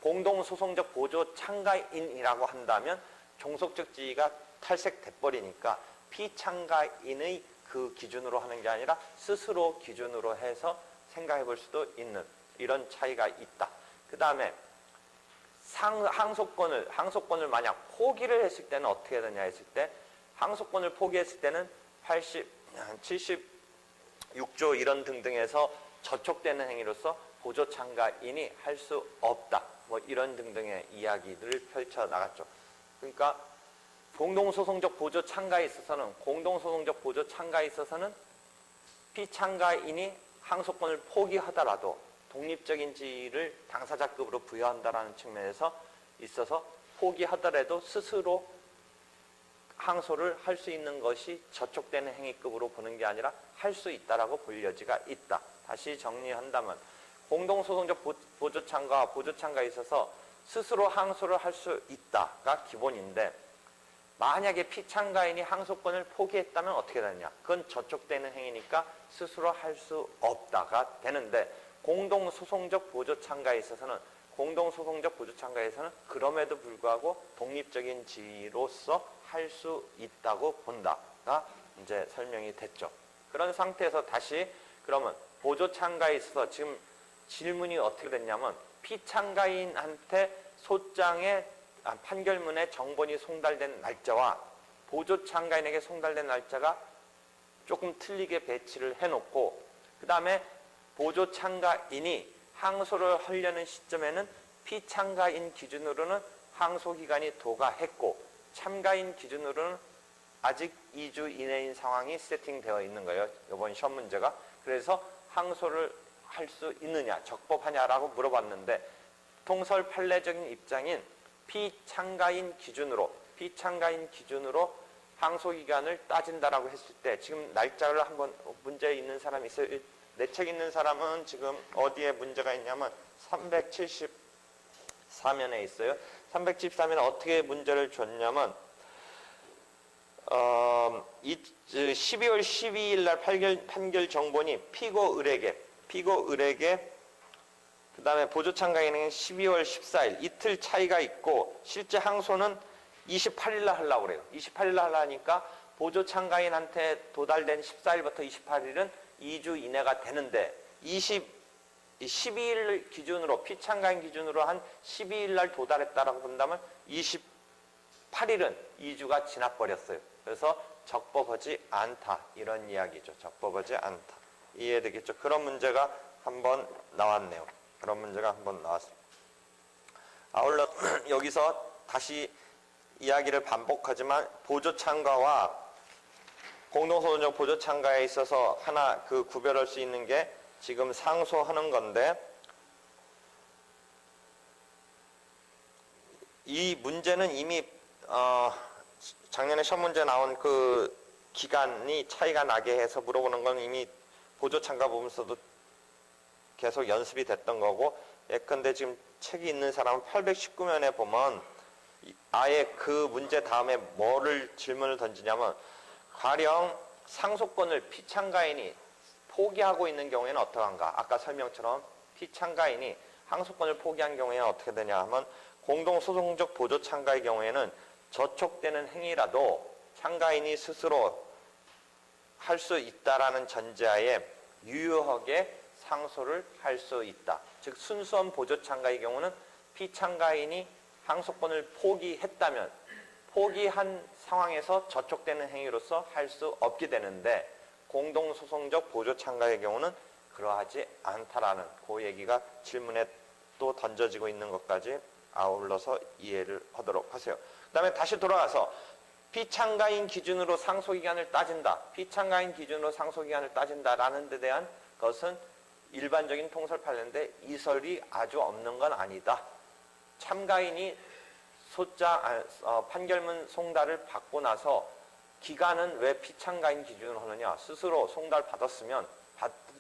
공동소송적 보조참가인이라고 한다면 종속적 지위가 탈색돼버리니까 피참가인의 그 기준으로 하는 게 아니라 스스로 기준으로 해서 생각해 볼 수도 있는 이런 차이가 있다. 그 다음에 항소권을 만약 포기를 했을 때는 어떻게 되냐 했을 때, 항소권을 포기했을 때는 76조 이런 등등에서 저촉되는 행위로서 보조참가인이 할 수 없다. 뭐 이런 등등의 이야기들을 펼쳐 나갔죠. 그러니까 공동소송적 보조참가에 있어서는, 피참가인이 항소권을 포기하더라도 독립적인 지위를 당사자급으로 부여한다는 측면에서 있어서 포기하더라도 스스로 항소를 할 수 있는 것이 저촉되는 행위급으로 보는 게 아니라 할 수 있다라고 볼 여지가 있다. 다시 정리한다면 공동소송적 보조참가와 보조참가에 있어서 스스로 항소를 할 수 있다가 기본인데, 만약에 피참가인이 항소권을 포기했다면 어떻게 되느냐? 그건 저촉되는 행위니까 스스로 할 수 없다가 되는데, 공동소송적 보조참가에서는 그럼에도 불구하고 독립적인 지위로서 할 수 있다고 본다가 이제 설명이 됐죠. 그런 상태에서 다시 그러면 보조참가에 있어서 지금 질문이 어떻게 됐냐면, 피참가인한테 소장의 판결문에 정본이 송달된 날짜와 보조참가인에게 송달된 날짜가 조금 틀리게 배치를 해놓고, 그 다음에 보조참가인이 항소를 하려는 시점에는 피참가인 기준으로는 항소기간이 도가했고 참가인 기준으로는 아직 2주 이내인 상황이 세팅되어 있는 거예요. 이번 시험 문제가. 그래서 항소를 할 수 있느냐, 적법하냐라고 물어봤는데, 통설 판례적인 입장인 피참가인 기준으로 항소기간을 따진다라고 했을 때, 지금 날짜를 한번 문제 있는 사람이 있어요? 내 책 있는 사람은 지금 어디에 문제가 있냐면 374면에 있어요. 374면에 어떻게 문제를 줬냐면 12월 12일 날 판결 정본이 피고 을에게, 그 다음에 보조참가인에게 12월 14일 이틀 차이가 있고, 실제 항소는 28일 날 하려고 그래요. 28일 날 하려니까 보조참가인한테 도달된 14일부터 28일은 2주 이내가 되는데, 12일 기준으로, 피참가인 기준으로 한 12일 날 도달했다라고 본다면 28일은 2주가 지나버렸어요. 그래서 적법하지 않다, 이런 이야기죠. 적법하지 않다. 이해되겠죠? 그런 문제가 한번 나왔네요. 그런 문제가 한번 나왔습니다. 아울러 여기서 다시 이야기를 반복하지만 보조참가와 공동소송적 보조참가에 있어서 하나 그 구별할 수 있는 게 지금 상소하는 건데, 이 문제는 이미 작년에 시험 문제 나온 그 기간이 차이가 나게 해서 물어보는 건 이미 보조 참가 보면서도 계속 연습이 됐던 거고, 예컨대 지금 책이 있는 사람은 819면에 보면 아예 그 문제 다음에 뭐를 질문을 던지냐면, 가령 상속권을 피참가인이 포기하고 있는 경우에는 어떠한가? 아까 설명처럼 피참가인이 상속권을 포기한 경우에는 어떻게 되냐 하면, 공동소송적 보조 참가의 경우에는 저촉되는 행위라도 참가인이 스스로 할 수 있다라는 전제하에 유효하게 상소를 할 수 있다. 즉 순수한 보조 참가의 경우는 피참가인이 상속권을 포기했다면 포기한 상황에서 저촉되는 행위로서 할 수 없게 되는데, 공동소송적 보조 참가의 경우는 그러하지 않다라는 그 얘기가 질문에 또 던져지고 있는 것까지 아울러서 이해를 하도록 하세요. 그 다음에 다시 돌아와서 피참가인 기준으로 상소기간을 따진다. 피참가인 기준으로 상소기간을 따진다라는 데 대한 것은 일반적인 통설 판례인데 이설이 아주 없는 건 아니다. 참가인이 판결문 송달을 받고 나서 기간은 왜 피참가인 기준으로 하느냐. 스스로 송달 받았으면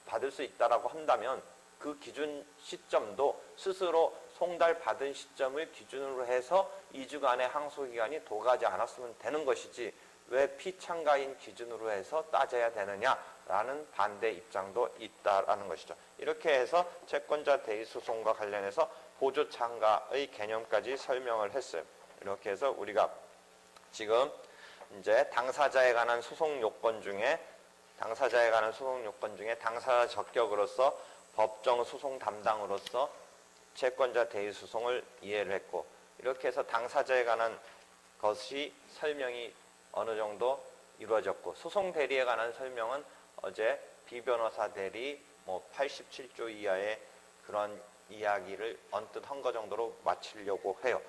받을 수 있다라고 한다면 그 기준 시점도 스스로 송달 받은 시점을 기준으로 해서 2주간의 항소기간이 도가지 않았으면 되는 것이지 왜 피참가인 기준으로 해서 따져야 되느냐라는 반대 입장도 있다라는 것이죠. 이렇게 해서 채권자 대의소송과 관련해서 보조 참가의 개념까지 설명을 했어요. 이렇게 해서 우리가 지금 이제 당사자에 관한 소송 요건 중에 당사자 적격으로서 법정 소송 담당으로서 채권자 대의 소송을 이해를 했고, 이렇게 해서 당사자에 관한 것이 설명이 어느 정도 이루어졌고, 소송 대리에 관한 설명은 어제 비변호사 대리 87조 이하의 그런 이야기를 언뜻 한 거 정도로 마치려고 해요.